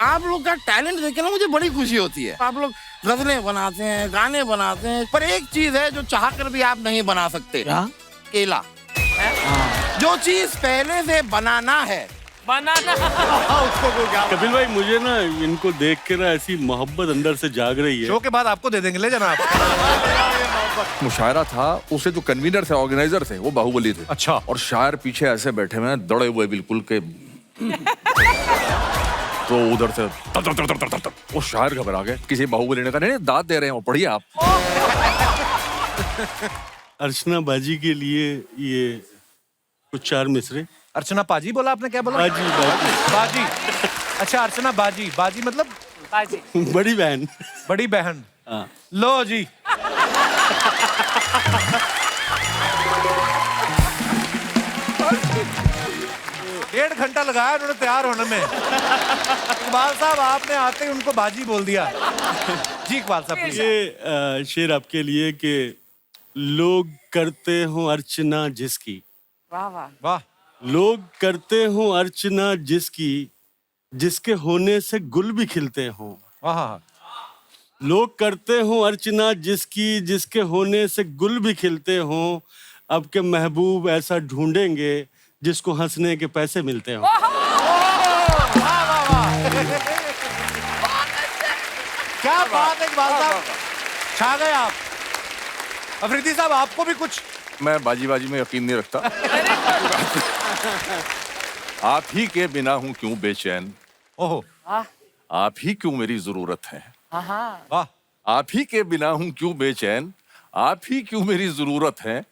आप लोग का टैलेंट देख के ना मुझे बड़ी खुशी होती है। आप लोग गजलें बनाते हैं, गाने बनाते हैं, पर एक चीज है जो चाह कर भी आप नहीं बना सकते। क्या? केला। जो चीज पहले से बनाना है, बनाना। उसको कोई क्या। कपिल भाई, मुझे ना इनको देख के ना ऐसी मोहब्बत अंदर से जाग रही है। शो के बाद आपको दे देंगे, ले जाना आप। मुशायरा था, उसे जो कन्वीनर थे, ऑर्गेनाइजर थे, वो बाहुबली थे। अच्छा। और शायर पीछे ऐसे बैठे हुए हैं, दौड़े हुए बिल्कुल के। तो उधर से तर तर तर तर तर तर तर। वो शायर घबरा गए। किसी बाहुबली ने कहा नहीं दाद दे रहे हैं, वो पढ़िए आप। अर्चना बाजी के लिए ये कुछ 4 मिसरे। अर्चना पाजी बोला आपने? क्या बोला? बाजी बाजी बाजी। अच्छा, अर्चना बाजी। बाजी मतलब बाजी। बड़ी बहन। बड़ी बहन। हाँ। लो जी। डेढ़ घंटा लगाया उन्होंने तैयार होने में। इकबाल साहब, आपने आते ही उनको बाजी बोल दिया। जी इकबाल साहब, प्लीज। ये शेर आपके लिए कि लोग करते हो अर्चना जिसकी, वाह वाह। वाह। लोग करते हो अर्चना जिसकी, जिसके होने से गुल भी खिलते हो। वाह। लोग करते हो अर्चना जिसकी, जिसके होने से गुल भी खिलते हो। अब के महबूब ऐसा ढूंढेंगे जिसको हंसने के पैसे मिलते हो। क्या बात है इकबाल साहब, छा गए आप। अफरीदी साहब, आपको भी कुछ? मैं बाजी बाजी में यकीन नहीं रखता। आप ही के बिना हूँ क्यों बेचैन, ओहो। आप ही क्यों मेरी जरूरत है। वाह। आप ही के बिना हूँ क्यों बेचैन, आप ही क्यों मेरी जरूरत है।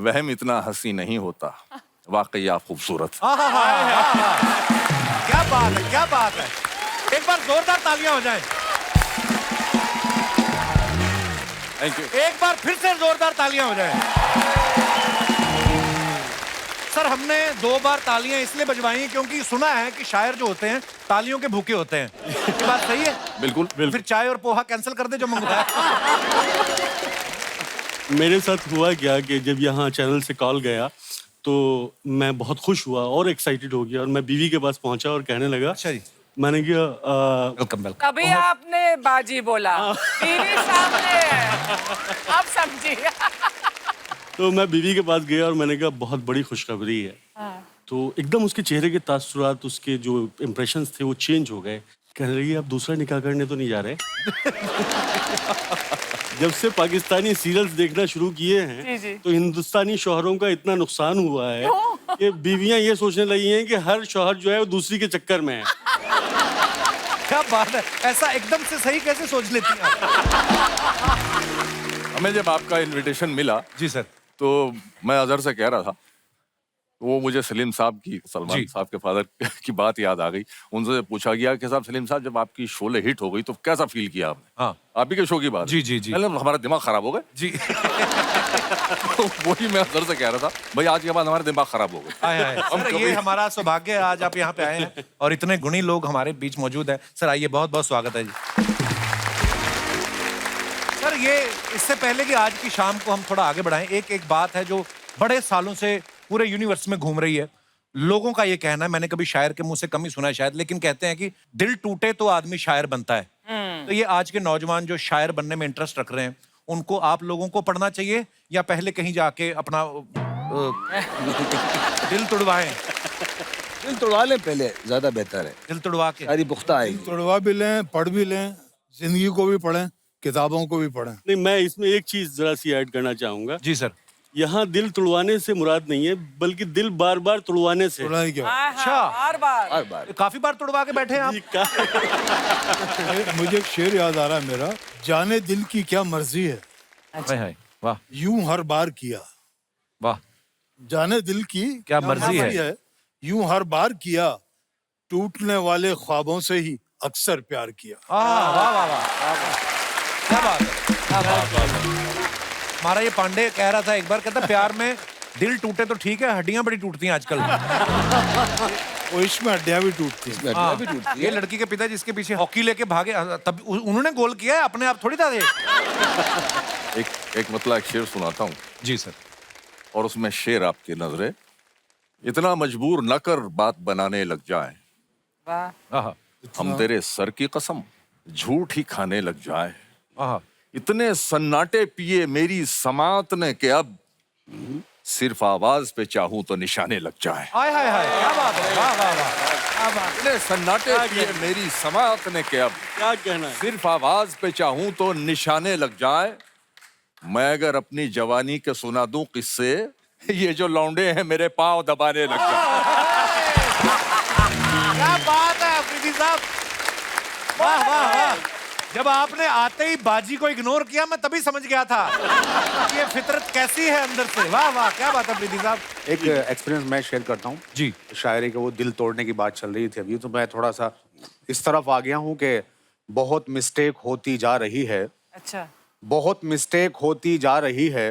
वहम इतना हंसी नहीं होता, वाकई आप खूबसूरत। क्या बात है, क्या बात है। एक बार जोरदार तालियां हो जाएं। Thank you. एक बार फिर से जोरदार तालियां हो जाएं। सर, हमने 2 बार तालियां इसलिए बजवाई क्योंकि सुना है कि शायर जो होते हैं तालियों के भूखे होते हैं। ये बात सही है? बिल्कुल फिर चाय और पोहा कैंसिल कर दे जो मंगवाया। मेरे साथ हुआ क्या कि जब यहाँ चैनल से कॉल गया तो मैं बहुत खुश हुआ और एक्साइटेड हो गया और मैं बीवी के पास पहुंचा और कहने लगा। अच्छा जी। मैंने कहा वेलकम वेलकम। तभी आपने बाजी बोला, बीवी सामने है। अब समझिए। तो मैं बीवी के पास गया और मैंने कहा बहुत बड़ी खुशखबरी है। तो एकदम उसके चेहरे के तासुरात, उसके जो इम्प्रेशंस थे वो चेंज हो गए। कहने लगी आप दूसरा निकाह करने तो नहीं जा रहे? जब से पाकिस्तानी सीरियल्स देखना शुरू किए हैं जी, जी। तो हिंदुस्तानी शौहरों का इतना नुकसान हुआ है कि बीवियां ये सोचने लगी हैं कि हर शौहर जो है वो दूसरी के चक्कर में है। क्या बात है, ऐसा एकदम से सही कैसे सोच लेती हैं आप? हमें जब आपका इनविटेशन मिला जी सर। तो मैं अजहर से कह रहा था, वो मुझे सलीम साहब की, सलमान जी। साहब के फादर की बात याद आ गई। उनसे पूछा गया कि साहब सलीम साहब, जब आपकी शोले हिट हो गई तो कैसा फील किया आपने? हाँ। आप ही के शो की बात। जी, जी, जी। मतलब हमारा दिमाग खराब हो गया। जी। तो वही मैं अजहर से कह रहा था, भाई आज के बाद हमारे दिमाग खराब हो गए। आए आए। सर, ये हमारा सौभाग्य है, आज आप यहाँ पे आए हैं और इतने गुणी लोग हमारे बीच मौजूद हैं। सर आइए, बहुत बहुत स्वागत है जी। सर, ये इससे पहले कि आज की शाम को हम थोड़ा आगे बढ़ाएं, एक बात है जो बड़े सालों से पूरे यूनिवर्स में घूम रही है। लोगों का ये कहना है, मैंने कभी शायर के मुंह से कम ही सुना है शायद, लेकिन कहते हैं कि दिल टूटे तो आदमी शायर बनता है। तो ये आज के नौजवान जो शायर बनने में इंटरेस्ट रख रहे हैं, उनको आप लोगों को पढ़ना चाहिए या पहले कहीं जाके अपना दिल तुड़वाएं? दिल तोड़वा लें पहले, ज्यादा बेहतर है। दिल तुड़वा के सारी पुख्ता आएगी। तोड़वा भी लें, पढ़ भी लें, जिंदगी को भी पढ़ें, किताबों को भी पढ़ें। नहीं, मैं इसमें एक चीज जरा सी ऐड करना चाहूंगा। जी सर। यहाँ दिल तुड़वाने से मुराद नहीं है, बल्कि दिल बार बार तुड़वाने से। तोड़ना ही क्या? अच्छा। बार बार। हर बार काफी बार तुड़वा के बैठे हैं आप। जी, का- मुझे एक शेर याद आ रहा है मेरा, जाने दिल की क्या मर्जी है, हाय हाय, वाह यूं हर बार किया। वाह। जाने दिल की क्या मर्जी है, यूं हर बार किया, टूटने वाले ख्वाबों से ही अक्सर प्यार किया। वाह वाह वाह वाह, क्या बात है, क्या बात है। हमारा ये पांडे कह रहा था एक बार, कहता प्यार में दिल टूटे तो ठीक है, हड्डियां बड़ी टूटती हैं आजकल। वो इसमें हड्डियां भी टूटती हैं। हाँ, भी टूटती ये है। लड़की के पिता जिसके पीछे हॉकी लेके भागे, तब उन्होंने गोल किया है, अपने आप थोड़ी था ये। एक मतलब एक शेर सुनाता हूँ जी सर। और उसमें शेर आपकी नजरे, इतना मजबूर न कर बात बनाने लग जाए, वाह। आहा। हम तेरे सर की कसम झूठ ही खाने लग जाए। आहा, इतने सन्नाटे पिए मेरी समात ने कि अब सिर्फ आवाज पे चाहूं तो निशाने लग जाए। हाय हाय हाय, क्या बात है, वाह वाह वाह। इतने सन्नाटे पिए मेरी समात ने कि अब क्या कहना है? सिर्फ आवाज पे चाहूं तो निशाने लग जाए। मैं अगर अपनी जवानी के सुना दूं किस्से, ये जो लौंडे हैं मेरे पांव दबाने लग जाए। क्या बात है अफरीदी साहब, वाह वाह वाह। जब आपने आते ही बाजी को इग्नोर किया, मैं तभी समझ गया था कि ये फितरत कैसी है अंदर से। वाह वाह, क्या बात है अफरीदी साहब। एक एक्सपीरियंस मैं शेयर करता हूँ जी। शायरी के, वो दिल तोड़ने की बात चल रही थी अभी, तो मैं थोड़ा सा इस तरफ आ गया हूँ कि बहुत मिस्टेक होती जा रही है, अच्छा। बहुत मिस्टेक होती जा रही है,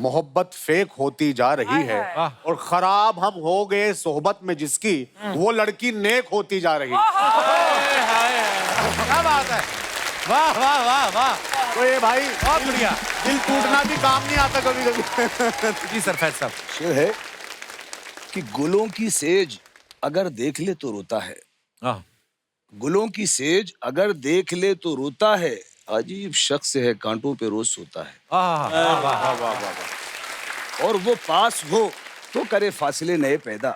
मोहब्बत फेक होती जा रही है, हाय। और खराब हम हो गए सोहबत में जिसकी, वो लड़की नेक होती जा रही है। क्या बात है, वाह वाह वाह वाह। तो ये भाई बहुत बढ़िया। दिल टूटना भी काम नहीं आता कभी कभी। जी सर, फैज साहब। शेर है कि गुलों की सेज अगर देख ले तो रोता है, हाँ, गुलों की सेज अगर देख ले तो रोता है, अजीब शख्स है कांटों पे रोज सोता है। वाह वाह वाह वाह वाह। और वो पास हो तो करे फासले नए पैदा,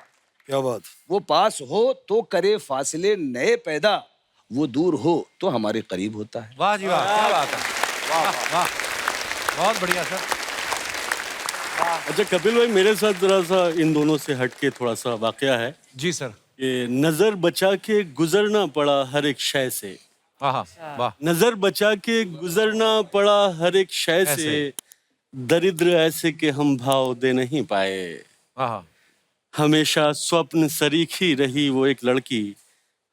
क्या बात। वो पास हो तो करे फासले नए पैदा, वो दूर हो तो हमारे करीब होता है। वाह जी वाह, क्या बात है, वाह वाह, बहुत बढ़िया सर। अच्छा कपिल भाई, मेरे साथ जरा सा इन दोनों से हटके थोड़ा सा वाकया है जी सर। कि नजर बचा के गुजरना पड़ा हर एक शय से, हाँ वाह। नजर बचा के गुजरना पड़ा हर एक शय से, ऐसे। दरिद्र ऐसे कि हम भाव दे नहीं पाए, हाँ, हमेशा स्वप्न सरीखी रही वो एक लड़की,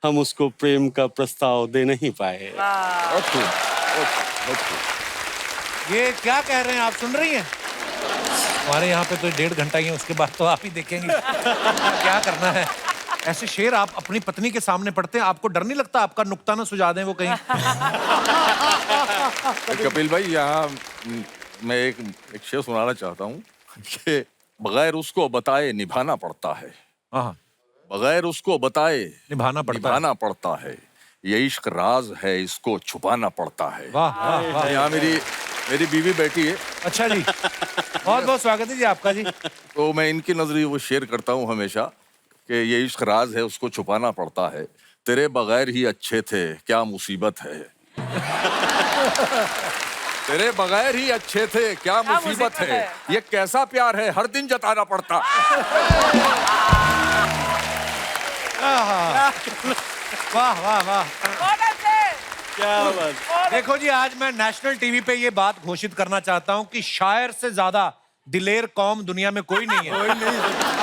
हम उसको प्रेम का प्रस्ताव दे नहीं पाए। ये क्या कह रहे हैं आप, सुन रही हैं? हमारे यहाँ पे तो 1.5 घंटा ही है, उसके बाद तो आप ही देखेंगे क्या करना है। ऐसे शेर आप अपनी पत्नी के सामने पढ़ते हैं, आपको डर नहीं लगता आपका नुक्ता ना सुझा दें वो कहीं? कपिल भाई, यहाँ मैं एक शेर सुनाना चाहता हूँ कि बगैर उसको बताए निभाना पड़ता है, हाँ, बगैर उसको बताए निभाना पड़ता है, ये इश्क राज है इसको छुपाना पड़ता है। वाह वाह वाह। यहाँ मेरी बीवी बैठी है, अच्छा जी, बहुत बहुत स्वागत है जी आपका जी। तो मैं इनकी नजरिए वो शेयर करता हूँ हमेशा कि ये इश्क राज है उसको छुपाना पड़ता है, तेरे बगैर ही अच्छे थे क्या मुसीबत है। तेरे बगैर ही अच्छे थे क्या मुसीबत है, ये कैसा प्यार है हर दिन जताना पड़ता। वाह वाह वाह। बहुत अच्छे। क्या बात। देखो जी, आज मैं नेशनल टीवी पे ये बात घोषित करना चाहता हूँ कि शायर से ज्यादा दिलेर कौम दुनिया में कोई नहीं है।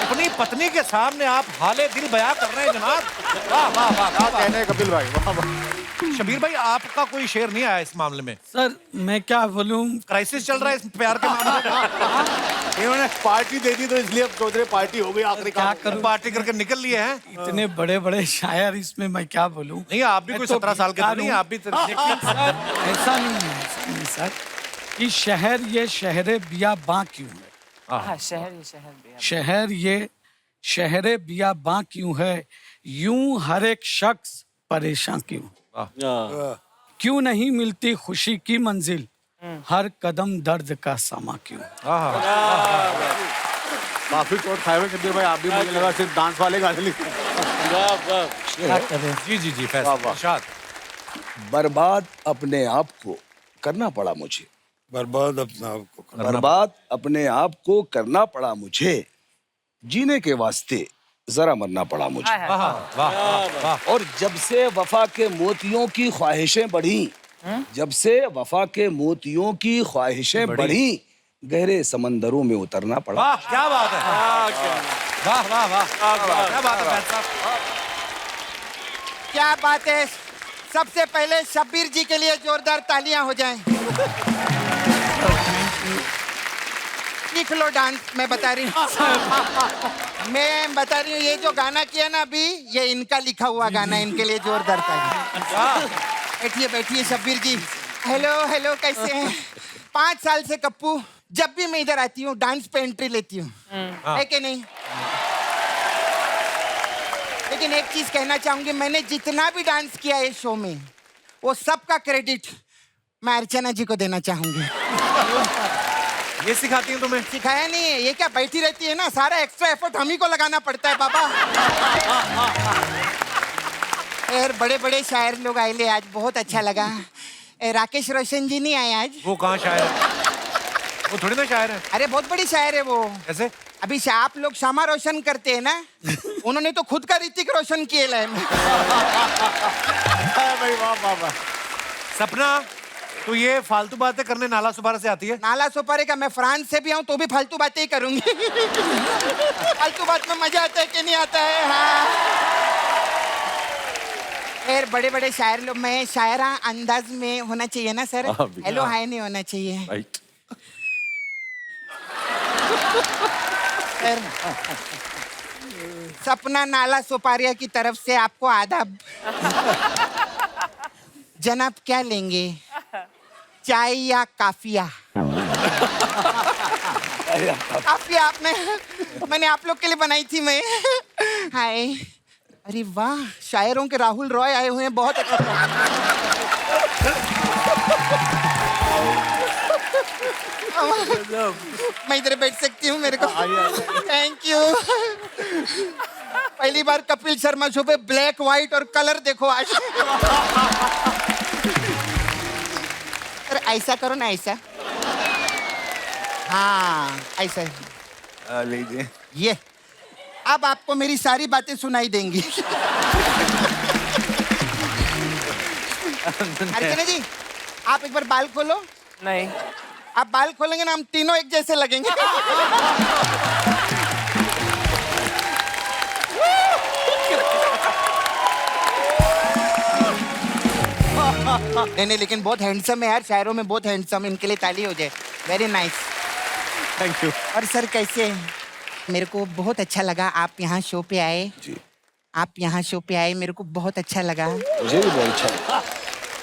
अपनी पत्नी के सामने आप हाले दिल बयां कर रहे हैं जनाब। वाह वाह वाह, क्या कहने हैं कपिल भाई, वाह वाह। शबीर भाई, आपका कोई शेर नहीं आया इस मामले में? सर मैं क्या बोलूं, क्राइसिस चल रहा है इस प्यार के मामले में। इन्होंने पार्टी दे दी तो इसलिए अब सोच रहे पार्टी हो गई आखिरी क्या काम। करूं, पार्टी करके निकल लिए हैं। इतने बड़े बड़े शायर, इसमें मैं क्या बोलूं। नहीं, आप भी कोई 17 साल के तो नहीं, आप भी लेकिन सर ऐसा नहीं है सर कि शहर ये शहरे बियाबां क्यों है, हाँ, शहर ये शहर भी है। शहर ये शहरे बियाबां क्यों है, यूं हर एक शख्स परेशान क्यों, क्यों नहीं मिलती खुशी की मंजिल, हर कदम दर्द का समा क्यों। काफी चोट खाए हुए कपिल भाई, आप भी, मुझे लगा सिर्फ डांस वाले गाने लिखते हैं। क्या करें। जी जी जी, फैसला इरशाद। बर्बाद अपने आप को करना पड़ा मुझे, बर्बाद अपने आप को करना। बर्बाद अपने आप को करना पड़ा मुझे, जीने के वास्ते जरा मरना पड़ा मुझे। वाह वाह वाह। और जब से वफा के मोतियों की ख्वाहिशें बढ़ी, जब से वफा के मोतियों की ख्वाहिशें बढ़ी, गहरे समंदरों में उतरना पड़ा। वाह, क्या बात है, वाह वाह वाह, क्या बात है फैज साहब। क्या बात है। सबसे पहले शब्बीर जी के लिए जोरदार तालियां हो जाएं। सीख लो डांस, मैं बता रही हूँ। मैं बता रही हूँ, ये जो गाना किया ना अभी, ये इनका लिखा हुआ गाना, इनके लिए जोरदार तालियां। बैठिए बैठिए शब्बीर जी। हेलो हेलो, कैसे हैं? 5 साल से कप्पू, जब भी मैं इधर आती हूँ डांस पे एंट्री लेती हूँ, है कि नहीं? लेकिन एक चीज कहना चाहूंगी, मैंने जितना भी डांस किया है शो में, वो सबका क्रेडिट मैं अर्चना जी को देना चाहूंगी। ये सिखाती हूँ तुम्हें? सिखाया नहीं है, ये क्या बैठी रहती है ना, सारा एक्स्ट्रा एफर्ट हम ही को लगाना पड़ता है बाबा। यार बड़े बड़े शायर लोग आए ले आज, बहुत अच्छा लगा। राकेश रोशन जी नहीं आए आज। वो कहाँ शायर है? वो थोड़ी ना शायर है। अरे बहुत बड़ी शायर है वो। कैसे? अभी आप लोग श्यामा रोशन करते हैं ना, उन्होंने तो खुद का ऋतिक रोशन किए लाए। भाई वाह वाह वाह। सपना, तो ये फालतू बातें करने नाला सुपारा से आती है? नाला सोपारे का, मैं फ्रांस से भी आऊं तो भी फालतू बातें ही करूंगी। फालतू बात में मजा आता है कि नहीं आता है? हाँ यार बड़े बड़े शायर लोग, मैं शायरा अंदाज में होना चाहिए ना सर? हेलो हाय नहीं होना चाहिए राइट। सर। सपना नाला सोपारिया की तरफ से आपको आदाब। जनाब क्या लेंगे, चाय या काफिया? काफिया मैंने आप लोग के लिए बनाई थी मैं। हाय, अरे वाह, शायरों के राहुल रॉय आए हुए हैं, बहुत अच्छा। मैं इधर बैठ सकती हूँ मेरे को? Thank you. पहली बार कपिल शर्मा शो पे ब्लैक व्हाइट और कलर देखो आज। अरे ऐसा करो ना, ऐसा। हाँ ऐसा लीजिए। ये अब आपको मेरी सारी बातें सुनाई देंगी। अर्चना जी आप एक बार बाल खोलो। नहीं। आप बाल खोलेंगे ना, हम तीनों एक जैसे लगेंगे। नहीं लेकिन बहुत हैंडसम है यार, शायरों में बहुत हैंडसम, इनके लिए ताली हो जाए। Very nice, thank you. और सर कैसे हैं? मेरे को बहुत अच्छा लगा आप यहाँ शो पे आए जी। आप यहाँ शो पे आए, मेरे को बहुत अच्छा लगा। मुझे भी बहुत अच्छा लगा।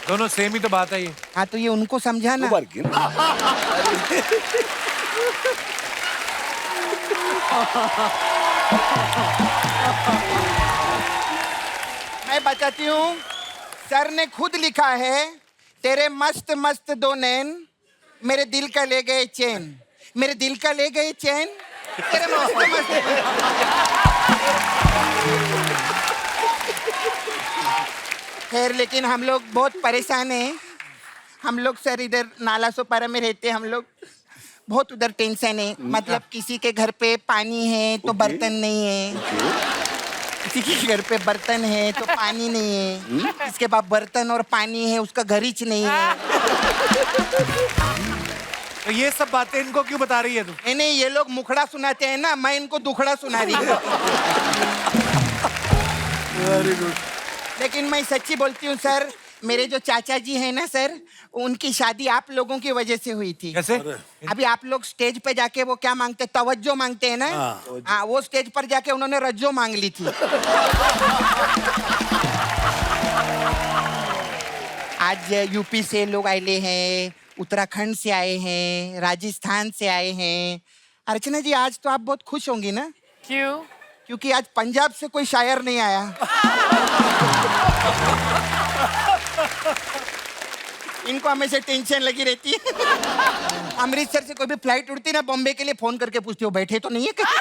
दोनों सेम ही तो बात है ये। हाँ तो ये उनको समझाना। मैं बताती हूँ, सर ने खुद लिखा है, तेरे मस्त मस्त दो नैन मेरे दिल का ले गए चैन, मेरे दिल का ले गए चैन, तेरे मस्त मस्त। खैर लेकिन हम लोग बहुत परेशान हैं। हम लोग सर इधर नाला सोपारा में रहते हैं, हम लोग बहुत उधर टेंशन है। मतलब किसी के घर पे पानी है तो बर्तन नहीं है, किसी के घर पे बर्तन है तो पानी नहीं है, जिसके पास बर्तन और पानी है उसका घर ही नहीं है। तो ये सब बातें इनको क्यों बता रही है तू? नहीं ये लोग मुखड़ा सुनाते हैं ना, मैं इनको दुखड़ा सुना रही हूँ। Very good. लेकिन मैं सच्ची बोलती हूँ सर, मेरे जो चाचा जी हैं ना सर, उनकी शादी आप लोगों की वजह से हुई थी। कैसे? अभी आप लोग स्टेज पे जाके वो क्या मांगते, तवज्जो मांगते हैं ना? हाँ वो स्टेज पर जाके उन्होंने रज्जो मांग ली थी। आज यूपी से लोग आए हैं, उत्तराखंड से आए हैं, राजस्थान से आए हैं। अर्चना जी आज तो आप बहुत खुश होंगी ना? क्यों? क्योंकि आज पंजाब से कोई शायर नहीं आया। इनको हमेशा टेंशन लगी रहती है। अमृतसर से कोई भी फ्लाइट उड़ती ना बॉम्बे के लिए, फोन करके पूछती हो बैठे तो नहीं है कहीं?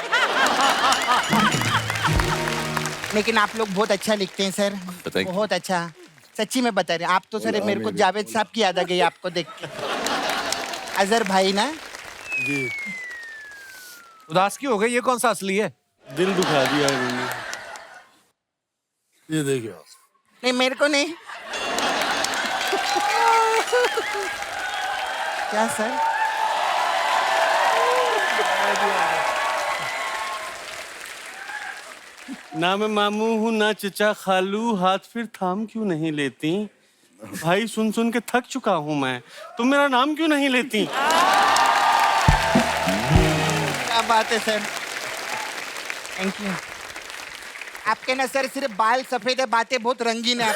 लेकिन आप लोग बहुत अच्छा लिखते हैं सर, बहुत अच्छा, सच्ची में बता रहे हैं। आप तो सर मेरे को जावेद साहब की याद आ गई आपको देख के। अजहर भाई ना जी। उदास क्यों हो गई? ये कौन सा असली है? दिल दुखा दिया इन्होंने। ये देखिए। नहीं मेरे को नहीं। क्या सर? ना मैं मामू हूँ ना चचा खालू, हाथ फिर थाम क्यों नहीं लेती? भाई सुन सुन के थक चुका हूँ मैं, तुम मेरा नाम क्यों नहीं लेती? क्या बात है सर, थैंक यू। आपके ना सर सिर्फ बाल सफेद है, बातें बहुत रंगीन है।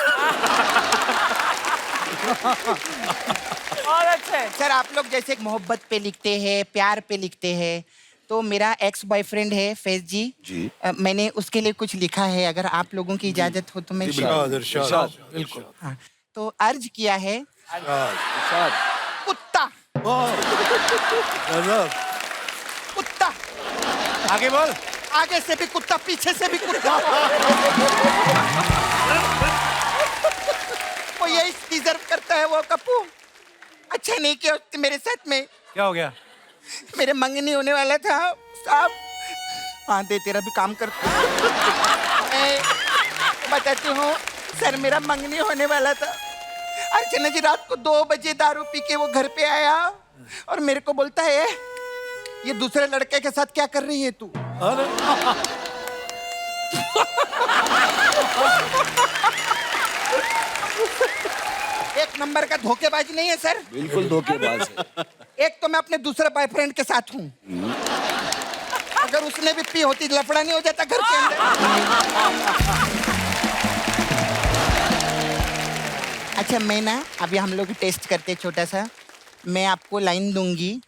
और अच्छे सर आप लोग जैसे मोहब्बत पे लिखते हैं, प्यार पे लिखते हैं, तो मेरा एक्स बॉयफ्रेंड है फैज जी। जी। मैंने उसके लिए कुछ लिखा है, अगर आप लोगों की इजाजत हो तो मैं इरशाद, बिल्कुल। हाँ, तो अर्ज किया है इरशाद। कुत्ता गजब। कुत्ता, आगे बोल। आगे से भी कुत्ता, पीछे से भी कुत्ता। वो यही डिजर्व करता है वो कप्पू। अच्छा नहीं किया उसने मेरे साथ में। क्या हो गया? मेरे मंगनी होने वाला था साहब। हाँ दे, तेरा भी काम करता मैं बताती हूँ सर, मेरा मंगनी होने वाला था। अर्चना जी रात को 2 बजे दारू पी के वो घर पे आया और मेरे को बोलता है, ये दूसरे लड़के के साथ क्या कर रही है तू? एक नंबर का धोखेबाज नहीं है सर? बिल्कुल धोखेबाज है। एक तो मैं अपने दूसरे बॉयफ्रेंड के साथ हूँ, अगर उसने भी पी होती लफड़ा नहीं हो जाता घर के अंदर। अच्छा मैं ना अभी हम लोग टेस्ट करते हैं छोटा सा। मैं आपको लाइन दूंगी,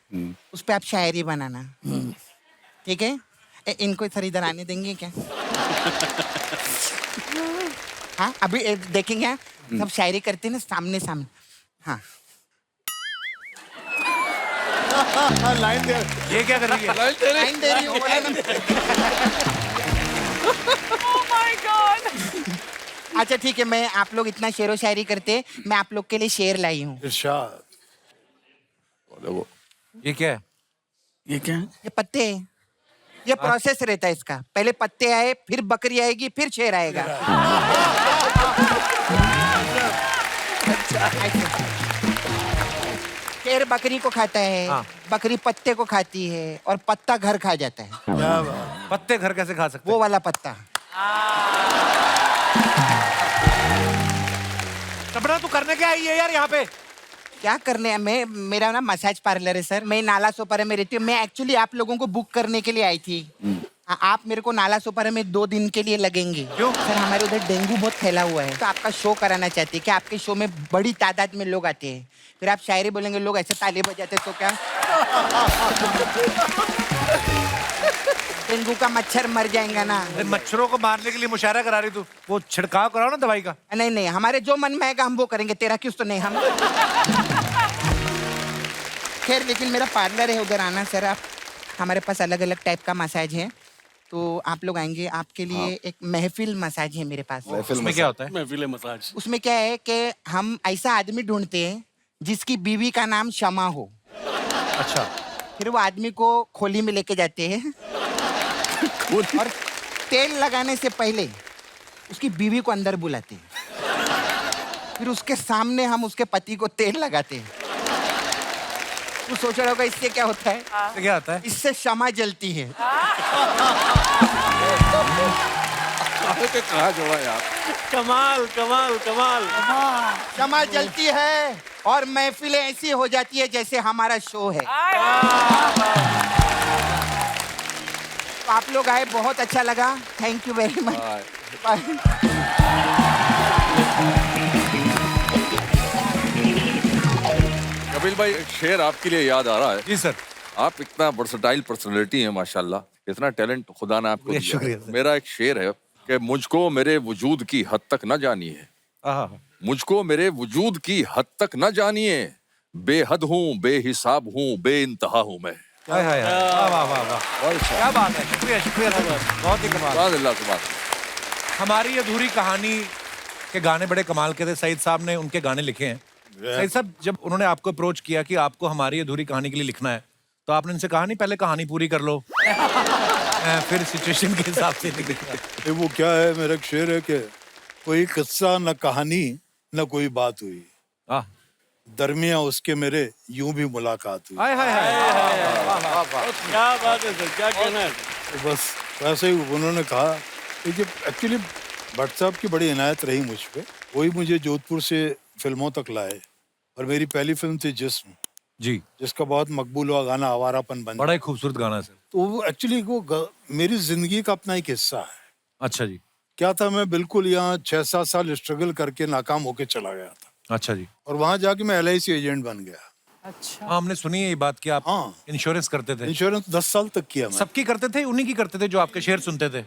उस पे आप शायरी बनाना, ठीक है? इनको सर इधर आने देंगे क्या? हाँ अभी देखेंगे, सब शायरी करते हैं ना सामने सामने। हाँ लाइन दे। ये क्या कर रही है? लाइन दे रही हूँ, बोला ना। Oh my God! अच्छा ठीक है, मैं आप लोग इतना शेरो शायरी करते, मैं आप लोग के लिए शेर लाई हूँ। इरशाद। ये क्या है? ये क्या है? ये पत्ते हैं, ये प्रोसेस रहता है इसका। पहले पत्ते आए, फिर बकरी आएगी, फिर शेर आएगा। शेर बकरी को खाता है, हाँ। बकरी पत्ते को खाती है और पत्ता घर खा जाता है। क्या बात। पत्ते घर कैसे खा सकते? वो वाला पत्ता। कपड़ा तू करने क्या आई है यार यहाँ पे? क्या करने है? मैं, मेरा ना मसाज पार्लर है सर, मैं नाला सोपारा में रहती हूँ। मैं एक्चुअली आप लोगों को बुक करने के लिए आई थी। आप मेरे को नाला सोपारा में 2 दिन के लिए लगेंगे। क्यों? सर हमारे उधर डेंगू बहुत फैला हुआ है, तो आपका शो कराना चाहते हैं कि आपके शो में बड़ी तादाद में लोग आते हैं, फिर आप शायरी बोलेंगे, लोग ऐसे ताली बजाते तो क्या डेंगू का मच्छर मर जाएगा ना। अरे मच्छरों को मारने के लिए मुशायरा करा रही तू, वो छिड़काव कराओ ना दवाई का। नहीं नहीं, हमारे जो मन में आएगा हम वो करेंगे, तेरा क्यों तो नहीं हम। खैर लेकिन मेरा पार्लर है, उधर आना सर आप। हमारे पास अलग अलग टाइप का मसाज है, तो आप लोग आएंगे, आपके लिए एक महफिल मसाज है मेरे पास। उसमें क्या होता है? महफिल मसाज। उसमें क्या है कि हम ऐसा आदमी ढूंढते हैं जिसकी बीवी का नाम शमा हो। अच्छा। फिर वो आदमी को खोली में लेके जाते हैं और तेल लगाने से पहले उसकी बीवी को अंदर बुलाते हैं, फिर उसके सामने हम उसके पति को तेल लगाते हैं। तू सोच रहा होगा इससे क्या होता है? इससे क्या होता है? इससे क्षमा जलती है। कहाँ जोड़ा यार? कमाल कमाल कमाल। क्षमा जलती है और महफिलें ऐसी हो जाती है जैसे हमारा शो है। तो आप लोग आए, बहुत अच्छा लगा, thank you very much. Kapil भाई, एक शेर आपके लिए याद आ रहा है। जी सर। आप इतना वर्सटाइल पर्सनालिटी है माशाल्लाह, इतना टैलेंट खुदा ने आपको दिया है। शुक्रिया सर। मेरा एक शेर है कि मुझको मेरे वजूद की हद तक न जानिए, मुझको मेरे वजूद की हद तक न जानिए, बेहद हूँ, बेहिसाब हूँ, बेइंतहा हूँ मैं। हाय हाय हाय, वाह वाह वाह वाह, क्या बात है, शुक्रिया शुक्रिया सर, बहुत ही कमाल। सुभान अल्लाह, सुभान। हमारी अधूरी कहानी के गाने बड़े कमाल के थे, सईद साहब ने उनके गाने लिखे हैं। सईद साहब, जब उन्होंने आपको अप्रोच किया कि आपको हमारी अधूरी कहानी के लिए लिखना है, तो आपने उनसे कहा नहीं पहले कहानी पूरी कर लो फिर सिचुएशन के हिसाब से लिखना? वो क्या है, मेरा एक शेर है कि कोई किस्सा न कहानी न कोई बात हुई, दरमिया उसके मेरे यूं भी मुलाकात हुई। हाय हाय हाय, क्या बात है सर, क्या कहना है? तो बस वैसे ही उन्होंने कहा कि जब एक्चुअली भट्ट साहब की बड़ी इनायत रही मुझ पे, वही मुझे जोधपुर से फिल्मों तक लाए, और मेरी पहली फिल्म थी जिस्म जी, जिसका बहुत मकबूल हुआ गाना आवारापन बन। बड़ा ही खूबसूरत गाना है सर। तो वो एक्चुअली मेरी जिंदगी का अपना एक हिस्सा है। अच्छा जी। क्या था, मैं बिल्कुल यहाँ 6-7 साल स्ट्रगल करके नाकाम होके चला गया था। अच्छा जी। और वहां जाके मैं LIC एजेंट बन गया। अच्छा। हाँ, हमने सुनी है ये बात कि आप हाँ। इंश्योरेंस करते थे। इंश्योरेंस 10 साल तक किया मैं। सबकी करते थे, उन्हीं की करते थे जो आपके शेर सुनते थे।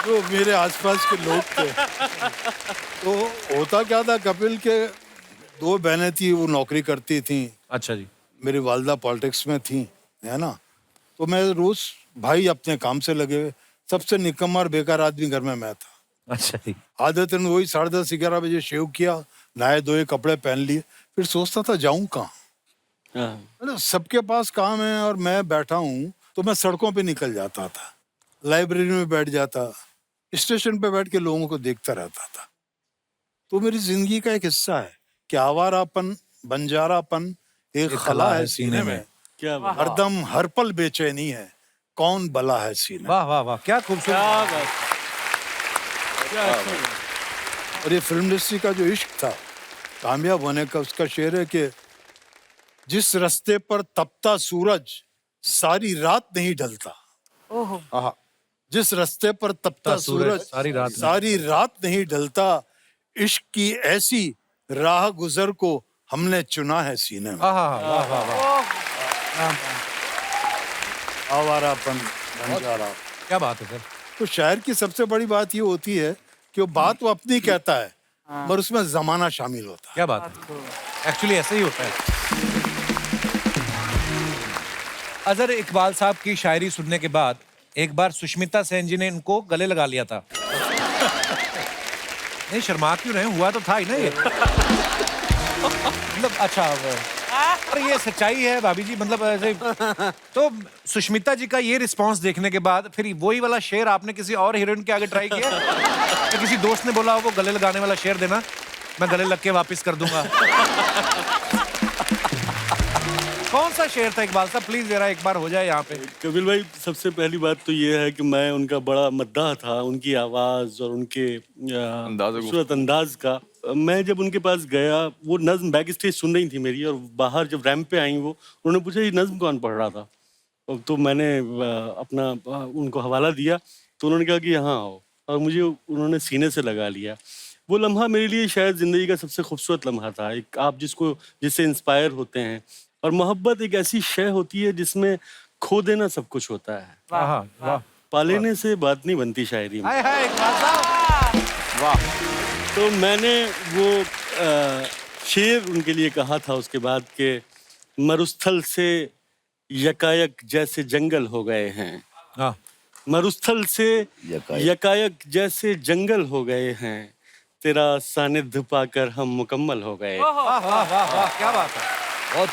जो मेरे आसपास के लोग थे। तो होता क्या था, कपिल के 2 बहनें थी, वो नौकरी करती थी। अच्छा जी। मेरी वालदा पॉलिटिक्स में थी, है ना। तो मैं रोज भाई अपने काम से लगे हुए, सबसे निकम्मा और बेकार आदमी घर में मैं था। अच्छा जी। आदतन वही 10:30-11 बजे शेव किया, नहाए धोए कपड़े पहन लिए, फिर सोचता था जाऊं कहाँ। हाँ। है ना, सबके पास काम है और मैं बैठा हूँ, तो मैं सड़कों पे निकल जाता था, लाइब्रेरी में बैठ जाता, स्टेशन पे बैठ के लोगों को देखता रहता था। तो मेरी जिंदगी का एक हिस्सा है कि आवारापन, बंजारापन एक खला है सीने में, क्या बात। हरदम हर पल बेचैनी है, कौन बला है सीने में। वाह वाह वाह, क्या खूबसूरत। क्या बात। क्या अच्छा है। और ये फिल्म इंडस्ट्री का जो इश्क था कामयाब होने का, उसका शेर है कि जिस रास्ते पर तपता सूरज सारी रात नहीं ढलता। ओहो। जिस रास्ते पर तपता सूरज सारी रात नहीं ढलता, इश्क की ऐसी राह गुजर को हमने चुना है सीने में। वाह वाह वाह। आवारापन, बंजारा। क्या बात है सर। तो शायर की सबसे बड़ी बात ये होती है कि वो बात वो अपनी कहता है, मगर उसमें जमाना शामिल होता है। क्या बात है, एक्चुअली ऐसे ही होता है। अजहर इकबाल साहब की शायरी सुनने के बाद एक बार सुष्मिता सेन जी ने इनको गले लगा लिया था। नहीं, शर्मा क्यों रहे, हुआ तो था ही ना ये। मतलब अच्छा, और ये सच्चाई है भाभी जी, मतलब ऐसे। तो सुष्मिता जी का ये रिस्पांस देखने के बाद फिर वही वाला शेर आपने किसी और हीरोइन के आगे ट्राई किया? या किसी दोस्त ने बोला वो गले लगाने वाला शेर देना, मैं गले लग के वापस कर दूंगा? कौन सा शेर था इकबाल साहब, प्लीज जरा एक बार हो जाए यहाँ पे। कपिल भाई, सबसे पहली बात तो ये है कि मैं उनका बड़ा मद्दाह था, उनकी आवाज और उनके खूबसूरत अंदाज का। मैं जब उनके पास गया, वो नज्म बैक स्टेज सुन रही थी मेरी, और बाहर जब रैंप पे आई वो, उन्होंने पूछा ये नज्म कौन पढ़ रहा था। तो मैंने अपना उनको हवाला दिया, तो उन्होंने कहा कि यहाँ आओ, और मुझे उन्होंने सीने से लगा लिया। वो लम्हा मेरे लिए शायद जिंदगी का सबसे खूबसूरत लम्हा था। एक आप जिससे इंस्पायर होते हैं, और मोहब्बत एक ऐसी शय होती है जिसमें खो देना सब कुछ होता है। वाह वाह। पालेने से बात नहीं बनती शायरी में। हाय हाय इकबाल साहब, वाह। तो मैंने वो शेर उनके लिए कहा था उसके बाद के, मरुस्थल से यकायक जैसे जंगल हो गए हैं। हाँ। मरुस्थल से यकायक जैसे जंगल हो गए हैं, तेरा सानिध्य पाकर हम मुकम्मल हो गए। वाह वाह वाह वाह, क्या बात है। बहुत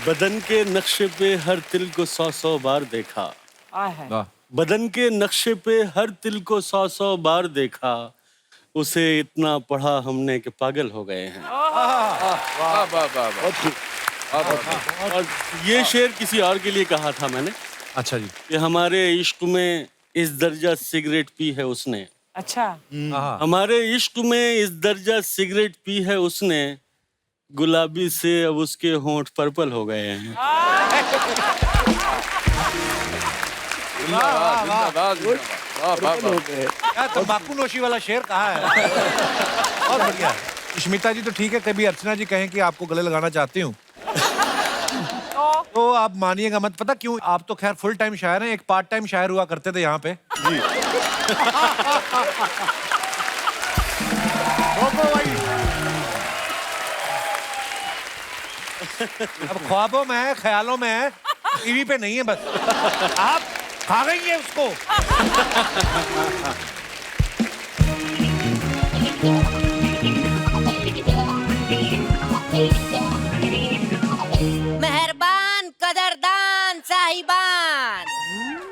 बदन के नक्शे पे हर तिल को 100 बार देखा। वाह। बदन के नक्शे पे हर तिल को 100 बार देखा, उसे इतना पढ़ा हमने कि पागल हो गए हैं। और ये शेर किसी और के लिए कहा था मैंने। अच्छा जी। कि हमारे इश्क में इस दर्जा सिगरेट पी है उसने। अच्छा। हमारे इश्क में इस दर्जा सिगरेट पी है उसने, गुलाबी से अब उसके होंठ पर्पल हो गए हैं। तंबाकू नोशी वाला शेर कहाँ है? बहुत बढ़िया। सुष्मिता जी तो ठीक है, कभी अर्चना जी कहें कि आपको गले लगाना चाहती हूँ तो आप मानिएगा मत। पता क्यों? आप तो खैर फुल टाइम शायर हैं, एक पार्ट टाइम शायर हुआ करते थे यहाँ पे जी। अब ख्वाबों में है, ख्यालों में है, टीवी पे नहीं है बस। आप खा गई है उसको। मेहरबान कदरदान साहिबान,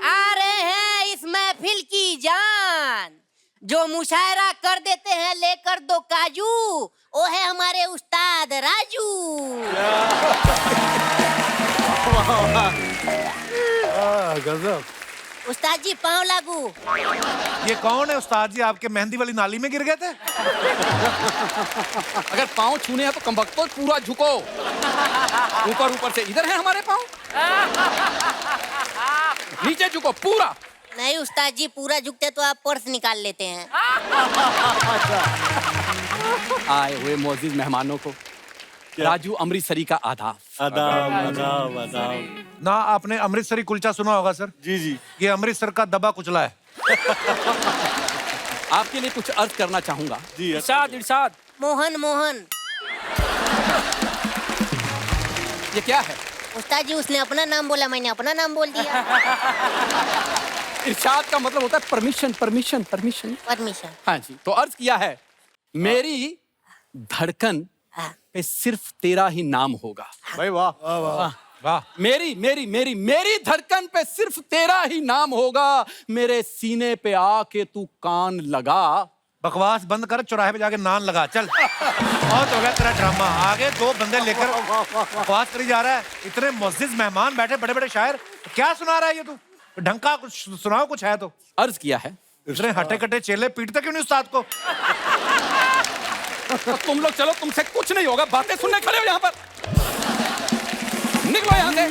आ रहे हैं इस महफिल की जान। जो मुशायरा कर देते हैं लेकर 2 काजू, वो है हमारे उस्ताद राजू। गजब। उस्ताद जी पाँव लागू। ये कौन है उस्ताद जी? आपके मेहंदी वाली नाली में गिर गए थे? अगर पाँव छूने हैं तो कमबख्तो पूरा झुको। ऊपर ऊपर से इधर है हमारे पाँव, नीचे झुको पूरा। नहीं उस्ताद जी, पूरा झुकते तो आप पर्स निकाल लेते हैं। आए हुए मोअज़्ज़िज़ मेहमानों को राजू अमृतसरी का आदाब। आदाब आदाब आदाब। ना आपने अमृतसरी कुलचा सुना होगा सर? जी जी। ये अमृतसर का दबा कुचला है। आपके लिए कुछ अर्ज करना चाहूंगा। जी इरशाद इरशाद। मोहन मोहन। ये क्या है? उस्ताद जी उसने अपना नाम बोला, मैंने अपना नाम बोल दिया। इरशाद का मतलब होता है परमिशन परमिशन परमिशन। परमिशन। हाँ जी। तो अर्ज किया है, मेरी धड़कन पे सिर्फ तेरा ही नाम होगा। भाई वाह वाह वाह। मेरी मेरी मेरी मेरी धड़कन पे सिर्फ तेरा ही नाम होगा। मेरे सीने पे आके तू कान लगा। बकवास बंद कर, चौराहे पे जाके नान लगा। चल बहुत हो गया तेरा ड्रामा। आगे दो बंदे लेकर बकवास करी जा रहा है। इतने मुअज़्ज़िज़ मेहमान बैठे, बड़े बड़े शायर, क्या सुना रहा है ये तू? ढंग का कुछ सुनाओ, कुछ है तो। अर्ज किया है, इतने हटे कटे चेले पीटते क्यों नहीं उस्ताद को? तो तुम लोग चलो, तुमसे कुछ नहीं होगा। बातें सुनने खड़े हो यहाँ पर, निकलो यहाँ से।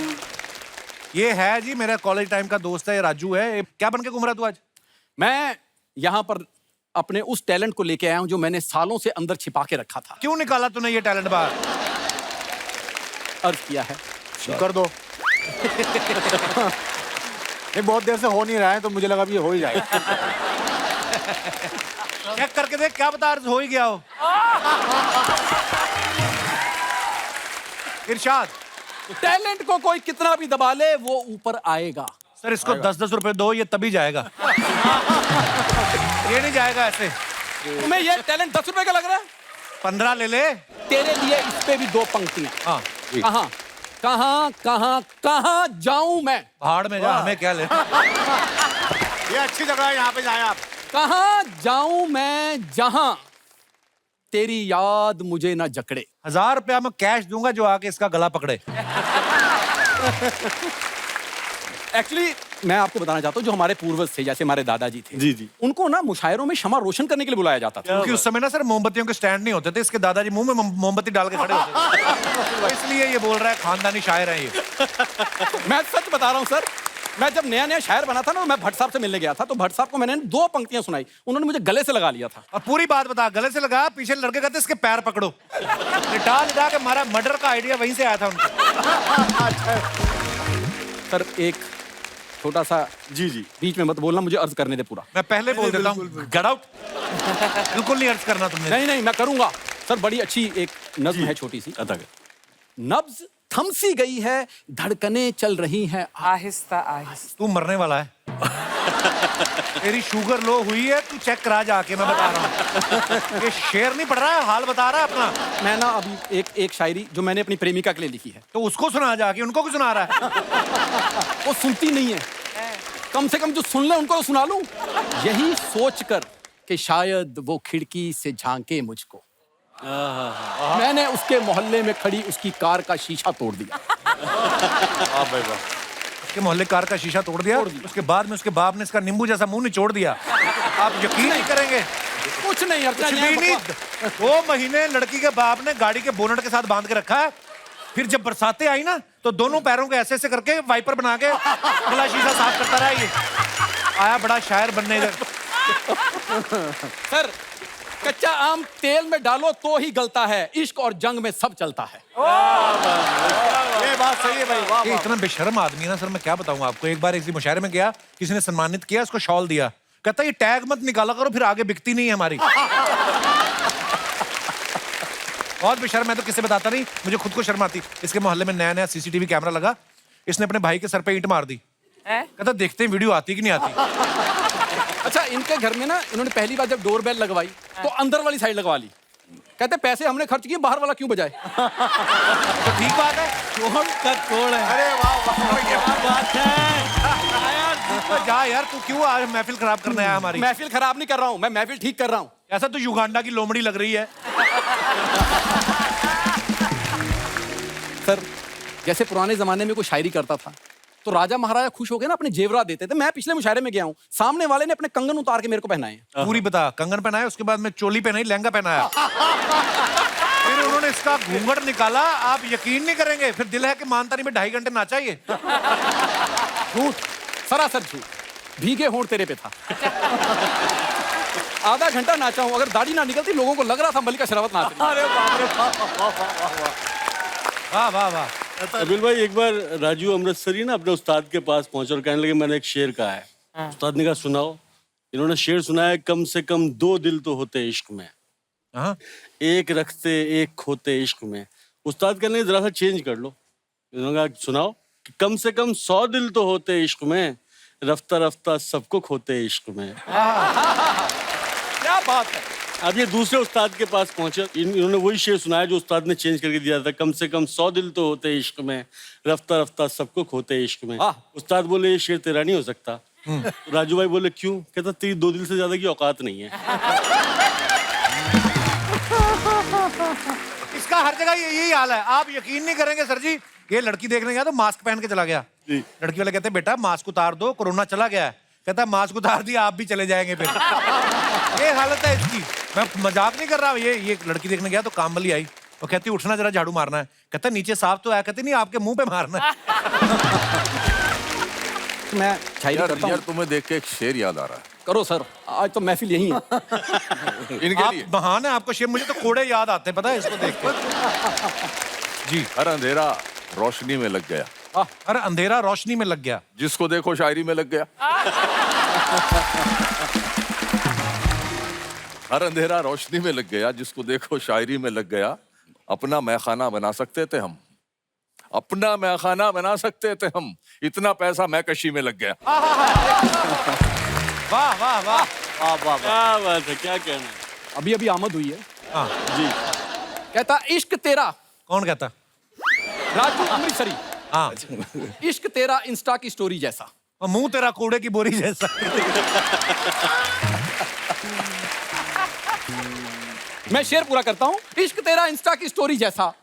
ये है जी मेरा कॉलेज टाइम का दोस्त है, ये राजू है। ये क्या बन के घूम रहा तू आज? मैं यहाँ पर अपने उस टैलेंट को लेके आया हूँ जो मैंने सालों से अंदर छिपा के रखा था। क्यों निकाला तूने ये टैलेंट बाहर? अर्ज किया है, कर दो। ये बहुत देर से हो नहीं रहा है तो मुझे लगा भी ये हो ही जाएगा। चेक करके देख, क्या बता, हो ही गया हो। इरशाद। टैलेंट को कोई कितना भी दबा ले वो ऊपर आएगा। सर इसको 10-10 रुपए दो, ये तभी जाएगा। ये नहीं जाएगा ऐसे। तुम्हें ये टैलेंट 10 रुपए का लग रहा है? 15 ले ले। तेरे लिए इस पे भी 2 पंक्तियां। हाँ। कहाँ कहाँ कहाँ कहाँ जाऊं मैं? पहाड़ में जा, हमें क्या ले। ये अच्छी जगह है, यहाँ पे जाए आप। कहाँ जाऊं मैं जहां तेरी याद मुझे ना जकड़े। 1000 रुपया मैं कैश दूंगा जो आके इसका गला पकड़े। एक्चुअली मैं आपको बताना चाहता हूँ, जो हमारे पूर्वज थे, जैसे हमारे दादाजी थे, जी जी, उनको ना मुशायरों में क्षमा रोशन करने के लिए बुलाया जाता था। क्योंकि उस समय ना सर मोमबत्तियों के स्टैंड नहीं होते थे, इसके दादाजी मुंह में मोमबत्ती डाल के खड़े होते थे। तो इसलिए ये बोल रहा है खानदानी शायर है ये। मैं सच बता रहा हूँ सर, मैं जब नया नया शायर बना था ना, मैं भट्ट साहब से मिलने गया था, तो भट्ट साहब को मैंने 2 पंक्तियां सुनाई, उन्होंने मुझे गले से लगा लिया था। और पूरी बात बता, गले से लगा, पीछे लड़के कहते इसके पैर पकड़ो। लिटा लिटा के मारा, मर्डर का आइडिया वहीं से आया था उनको। सर एक छोटा सा, जी जी, बीच में मत बोलना, मुझे अर्ज करने दे पूरा। मैं पहले बोल देता हूँ, गेट आउट। बिल्कुल नहीं अर्ज करना तुमने। नहीं नहीं मैं करूंगा सर। बड़ी अच्छी एक नज्म है, छोटी सी। नब्ज थम सी गई है, धड़कनें चल रही हैं आहिस्ता आहिस्ता। तू मरने वाला है। तेरी शुगर लो हुई है, तू चेक करा जाके, मैं बता रहा हूँ। ये शेर नहीं पढ़ रहा है, हाल बता रहा है अपना। मैं ना अभी एक शायरी जो मैंने अपनी प्रेमिका के लिए लिखी है, तो उसको सुना जाके, उनको क्यों सुना रहा है? वो सुनती नहीं है। कम से कम जो सुन ले उनको तो सुना लूं। यही सोचकर कि शायद वो खिड़की से झांके मुझको, मैंने उसके मोहल्ले में खड़ी उसकी कार का शीशा तोड़ दिया। उसके मोहल्ले कार का शीशा तोड़ दिया। उसके बाद में उसके बाप ने इसका नींबू जैसा मुंह निचोड़ दिया। आप यकीन नहीं करेंगे, कुछ नहीं, कुछ भी नहीं। 2 महीने लड़की के बाप ने गाड़ी के बोनट के साथ बांध के रखा है। फिर जब बरसातें आई ना, तो दोनों पैरों को ऐसे ऐसे करके वाइपर बना के अगला शीशा साफ करता रहा। ये आया बड़ा शायर बनने इधर। सर कच्चा आम तेल में डालो तो ही गलता है, इश्क और जंग में सब चलता है। ये बात सही है भाई, वाह ये इतना बेशर्म आदमी है ना सर, मैं क्या बताऊं आपको। एक बार एक मुशायरे में गया, किसी ने सम्मानित किया, उसको शॉल दिया, कहता ये टैग मत निकाला करो, फिर आगे बिकती नहीं है हमारी। बहुत बेशर्म है, तो किसे बताता नहीं, मुझे खुद को शर्म आती। इसके मोहल्ले में नया नया सीसीटीवी कैमरा लगा, इसने अपने भाई के सर पे ईंट मार दी। कहता देखते हैं वीडियो आती कि नहीं आती। अच्छा, इनके घर में ना इन्होंने पहली बार जब डोरबेल लगवाई तो अंदर वाली साइड लगवा ली। कहते पैसे हमने खर्च किए, बाहर वाला क्यों बजाए? तो ठीक बात है। कोड़ है। अरे वाह, ये बात है। जा यार, तू क्यों आज महफिल खराब करने आया हमारी? महफिल खराब नहीं कर रहा हूँ मैं, महफिल ठीक कर रहा हूँ। ऐसा तो युगांडा की लोमड़ी लग रही है। सर जैसे पुराने जमाने में कोई शायरी करता था तो राजा महाराजा खुश हो गए ना, अपने जेवरात देते थे। मैं पिछले मुशायरे में गया हूँ, सामने वाले ने अपने कंगन उतार के मेरे को पहनाए। पूरी बता। कंगन पहनाया, उसके बाद में चोली पहनाई, लहंगा पहनाया। फिर उन्होंने इसका घूंघट निकाला, आप यकीन नहीं करेंगे। फिर दिल है कि मानतानी में 2.5 घंटे नाचा ये। झूठ, सरासर झूठ। भीगे होंठ तेरे पे था। आधा घंटा नाचा हूँ, अगर दाढ़ी ना निकलती लोगों को लग रहा था मल्लिका शेरावत नाच रही है। अरे बाप रे बाप। वाह वाह वाह। अबिल भाई, एक बार राजू अमृतसरी ना अपने उस्ताद के पास पहुंचे और कहने लगे मैंने एक शेर कहा है। उस्ताद ने कहा सुनाओ। इन्होंने शेर सुनाया, कम से कम 2 दिल तो होते इश्क में, एक रखते एक खोते इश्क में। उस्ताद कहने लगे जरा सा चेंज कर लो। इन्होंने कहा सुनाओ कि कम से कम 100 दिल तो होते इश्क में, रफ्ता रफ्ता सबको खोते इश्क में। क्या बात है। अब ये दूसरे उस्ताद के पास पहुंचे, इन्होंने वही शेर सुनाया जो उस्ताद ने चेंज करके दिया था, कम से कम 100 दिल तो होते इश्क में, रफ्ता रफ्ता सबको खोते इश्क में। उस्ताद बोले ये शेर तेरा नहीं हो सकता। राजू भाई बोले क्यों? कहता तेरी 2 दिल से ज्यादा की औकात नहीं है। इसका हर जगह यही हाल है। आप यकीन नहीं करेंगे सर जी, ये लड़की देखने गया तो मास्क पहन के चला गया। लड़की वाले कहते बेटा मास्क उतार दो, कोरोना चला गया है। कहता मास्क उतार दिया, आप भी चले जाएंगे फिर। ये हालत है इसकी। मैं मजाक नहीं कर रहा। ये लड़की देखने गया तो काम वाली आई, वो कहती उठना जरा झाड़ू मारना है। कहता नीचे साफ तो है। कहती नहीं आपके मुंह पे मारना है। मैं शायरी करता यार हूँ। तुम्हें देख के एक शेर याद आ रहा है। करो सर, आज तो महफिल यही है। इनके लिए आप महान है, आपको शेर। मुझे तो कोड़े याद आते हैं पता है इसको देख के। जी। हर अंधेरा रोशनी में लग गया, हर अंधेरा रोशनी में लग गया, जिसको देखो शायरी में लग गया। हर अंधेरा रोशनी में लग गया, जिसको देखो शायरी में लग गया। अपना मैखाना बना सकते थे हम, अपना मैखाना बना सकते थे हम, इतना पैसा मैकशी में लग गया। वाह वाह वाह। क्या बात है, क्या कहना है। अभी अभी आमद हुई है। हाँ जी। कहता इश्क तेरा, कौन कहता? राजू अमृतसरी। हाँ। इश्क तेरा इंस्टा की स्टोरी जैसा, और मुंह तेरा कूड़े की बोरी जैसा। मैं शेर पूरा करता हूँ। इश्क तेरा इंस्टा की स्टोरी जैसा,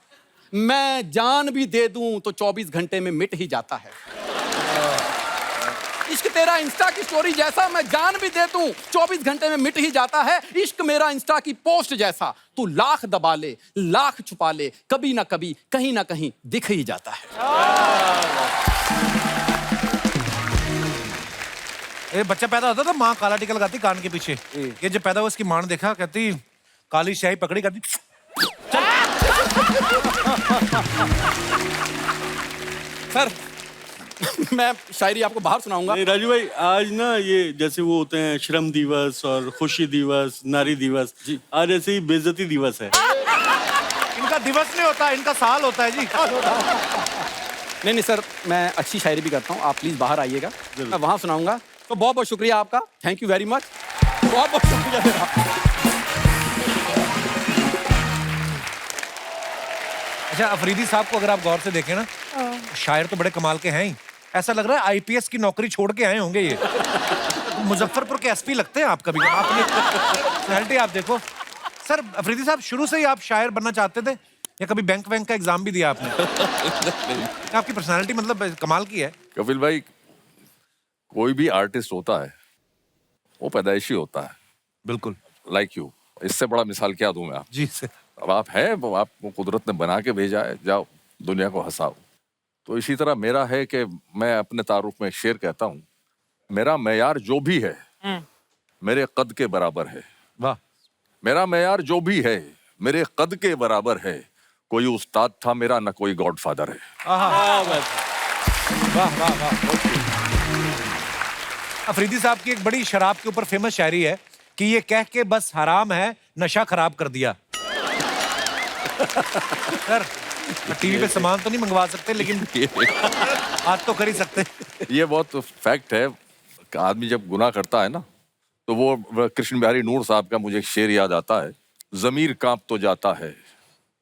मैं जान भी दे दूं तो 24 घंटे में मिट ही जाता है। इश्क तेरा इंस्टा की स्टोरी जैसा, मैं जान भी दे दूं 24 घंटे में मिट ही जाता है। इश्क मेरा इंस्टा की पोस्ट जैसा, तू लाख दबा ले लाख छुपा ले, कभी ना कभी कहीं ना कहीं दिख ही जाता है। ये बच्चा पैदा होता था, माँ काला टीका लगाती कान के पीछे। ये जब पैदा हुआ इसकी माँ ने देखा, कहती काली स्याही पकड़ी, कहती सर मैं शायरी आपको बाहर सुनाऊंगा। नहीं राजू भाई, आज ना ये जैसे वो होते हैं श्रम दिवस और खुशी दिवस, नारी दिवस, आज ऐसे ही बेइज्जती दिवस है। इनका दिवस नहीं होता, इनका साल होता है जी। नहीं सर, मैं अच्छी शायरी भी करता हूँ, आप प्लीज बाहर आइएगा, मैं वहां सुनाऊंगा। तो बहुत बहुत शुक्रिया आपका, थैंक यू वेरी मच, बहुत बहुत शुक्रिया मेरा। अच्छा, अफरीदी साहब को अगर आप गौर से देखें ना, शायर तो बड़े कमाल के हैं ही। ऐसा लग रहा है आईपीएस की नौकरी छोड़ के आए होंगे ये। मुजफ्फरपुर के एसपी लगते हैं आप कभी। आपने पर्सनैलिटी आप देखो। सर अफरीदी साहब, शुरू से ही आप शायर बनना चाहते थे या कभी बैंक वैंक का एग्जाम भी दिया आपने? आपकी पर्सनैलिटी मतलब कमाल की है। कपिल भाई, कोई भी आर्टिस्ट होता है वो पैदाइशी होता है। बिल्कुल। Like you. इससे बड़ा मिसाल क्या दूं मैं आप? जी सर। अब आप हैं, आपको कुदरत ने बना के भेजा है, जाओ दुनिया को हंसाओ। तो इसी तरह मेरा है कि मैं अपने तारुफ में एक शेर कहता हूँ, मेरा मेयार जो भी है मेरे कद के बराबर है। वाह। मेरा मेयार जो भी है मेरे कद के बराबर है, कोई उस्ताद था मेरा न कोई गॉडफादर है। वाह वाह वाह। अफरीदी साहब की एक बड़ी शराब के ऊपर फेमस शायरी है कि ये कह के बस हराम है, नशा खराब कर दिया। सर टीवी पे सामान तो नहीं मंगवा सकते, लेकिन आज तो कर ही सकते। ये बहुत फैक्ट है कि आदमी जब गुनाह करता है ना, तो वो कृष्ण बिहारी नूर साहब का मुझे एक शेर याद आता है, जमीर कांप तो जाता है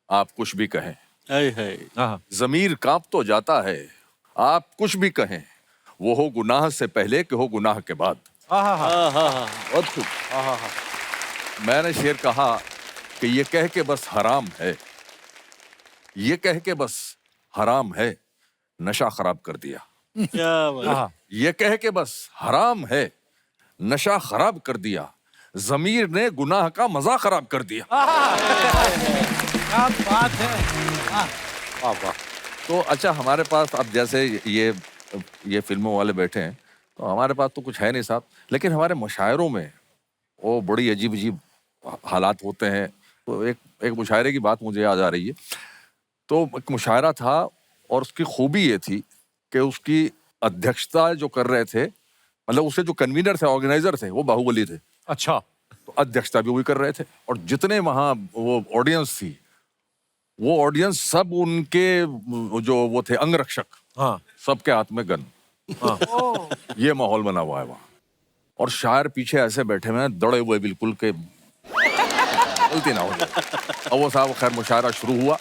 आप कुछ भी कहें। जमीर कांप तो जाता है आप कुछ भी कहें, वो हो गुनाह से पहले कि हो गुनाह के बाद। बहुत खूब। मैंने शेर कहा कि ये कह के बस हराम है, ये कह के बस हराम है, नशा खराब कर दिया। क्या बात। ये कह के बस हराम है, नशा खराब कर दिया, जमीर ने गुनाह का मजा खराब कर दिया। क्या बात है। वाह वाह। तो अच्छा, हमारे पास अब जैसे ये फिल्मों वाले बैठे हैं, तो हमारे पास तो कुछ है नहीं साहब, लेकिन हमारे मुशायरों में वो बड़ी अजीब अजीब हालात होते हैं। तो एक मुशायरे की बात मुझे याद आ रही है। तो एक मुशायरा था और उसकी खूबी ये थी कि उसकी अध्यक्षता जो कर रहे थे, मतलब उसके जो कन्वीनर थे, ऑर्गेनाइजर थे, वो बाहुबली थे। अच्छा। तो अध्यक्षता भी वही कर रहे थे और जितने वहाँ वो ऑडियंस थी, वो ऑडियंस सब उनके जो वो थे अंगरक्षक, हाँ, सबके हाथ में गन। हाँ। ये माहौल बना हुआ है वहाँ। और शायर पीछे ऐसे बैठे हुए हैं, दौड़े हुए बिल्कुल के गलती ना हो जाए। अब वो साहब खैर मुशायरा शुरू हुआ,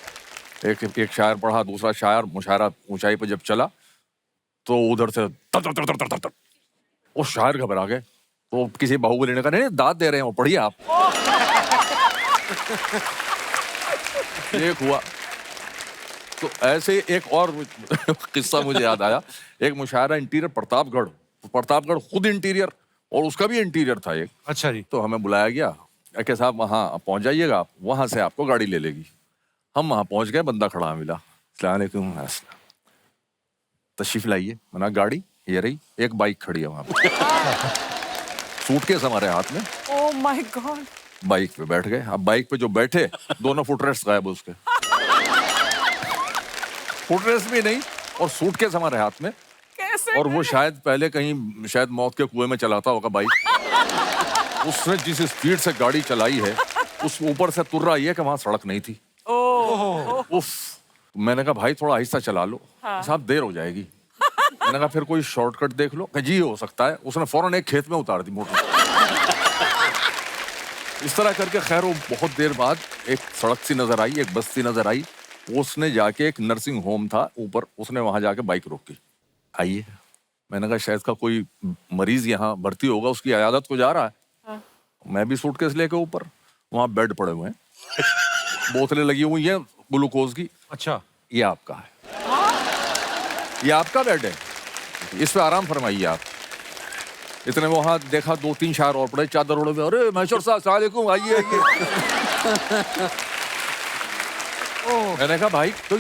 एक शायर पढ़ा, दूसरा शायर, मुशायरा ऊंचाई पर जब चला तो उधर से तर तर तर तर तर तर वो शायर घबरा गए। तो किसी बाहुबली ने कहा नहीं दाद दे रहे हैं वो, पढ़िए आप। एक हुआ तो ऐसे एक और किस्सा मुझे याद आया। एक मुशायरा इंटीरियर प्रतापगढ़ खुद इंटीरियर और उसका भी इंटीरियर था एक। अच्छा जी। तो हमें बुलाया गया कि साहब वहाँ पहुंच जाइएगा आप, वहां से आपको गाड़ी ले लेगी। हम वहां पहुंच गए, बंदा खड़ा मिला, अस्सलाम वालेकुम, तशरीफ लाइए। मना गाड़ी ये रही, एक बाइक खड़ी है वहां पे। सूटकेस हमारे हाथ में। Oh my God. बाइक पे बैठ गए। अब बाइक पे जो बैठे दोनों फुटरेस्ट गायब उसके। फुटरेस्ट भी नहीं और सूटकेस हमारे हाथ में। कैसे? और वो शायद पहले कहीं शायद मौत के कुएं में चलाता होगा बाइक। उसने जिस स्पीड से गाड़ी चलाई है, उस ऊपर से तुर्रा ये कि वहां सड़क नहीं थी। उफ। मैंने कहा भाई थोड़ा आहिस्ता चला लो। हाँ। साहब देर हो जाएगी। मैंने कहा फिर कोई शॉर्टकट देख लो। जी हो सकता है। उसने फौरन एक खेत में उतार दी मोटर। इस तरह करके खैर वो बहुत देर बाद एक सड़क सी नजर आई, एक बस्ती नजर आई। उसने जाके एक नर्सिंग होम था ऊपर, उसने वहां जाके बाइक रोकी। आइए। मैंने कहा शायद का कोई मरीज यहाँ भर्ती होगा, उसकी अयादत को जा रहा है। हाँ। मैं भी सूटकेस लेके ऊपर, वहां बेड पड़े हुए हैं, बोतलें लगी हुई हैं ग्लूकोज की। अच्छा। ये आपका है। ये आपका बेड है, इस पे आराम फरमाइए आप। इतने में वहां देखा 2-3 शायर और पड़े चादर ओढ़े हुए। अरे मैशर साहब अस्सलाम वालेकुम, आइए आइए। मैंने कहा भाई तो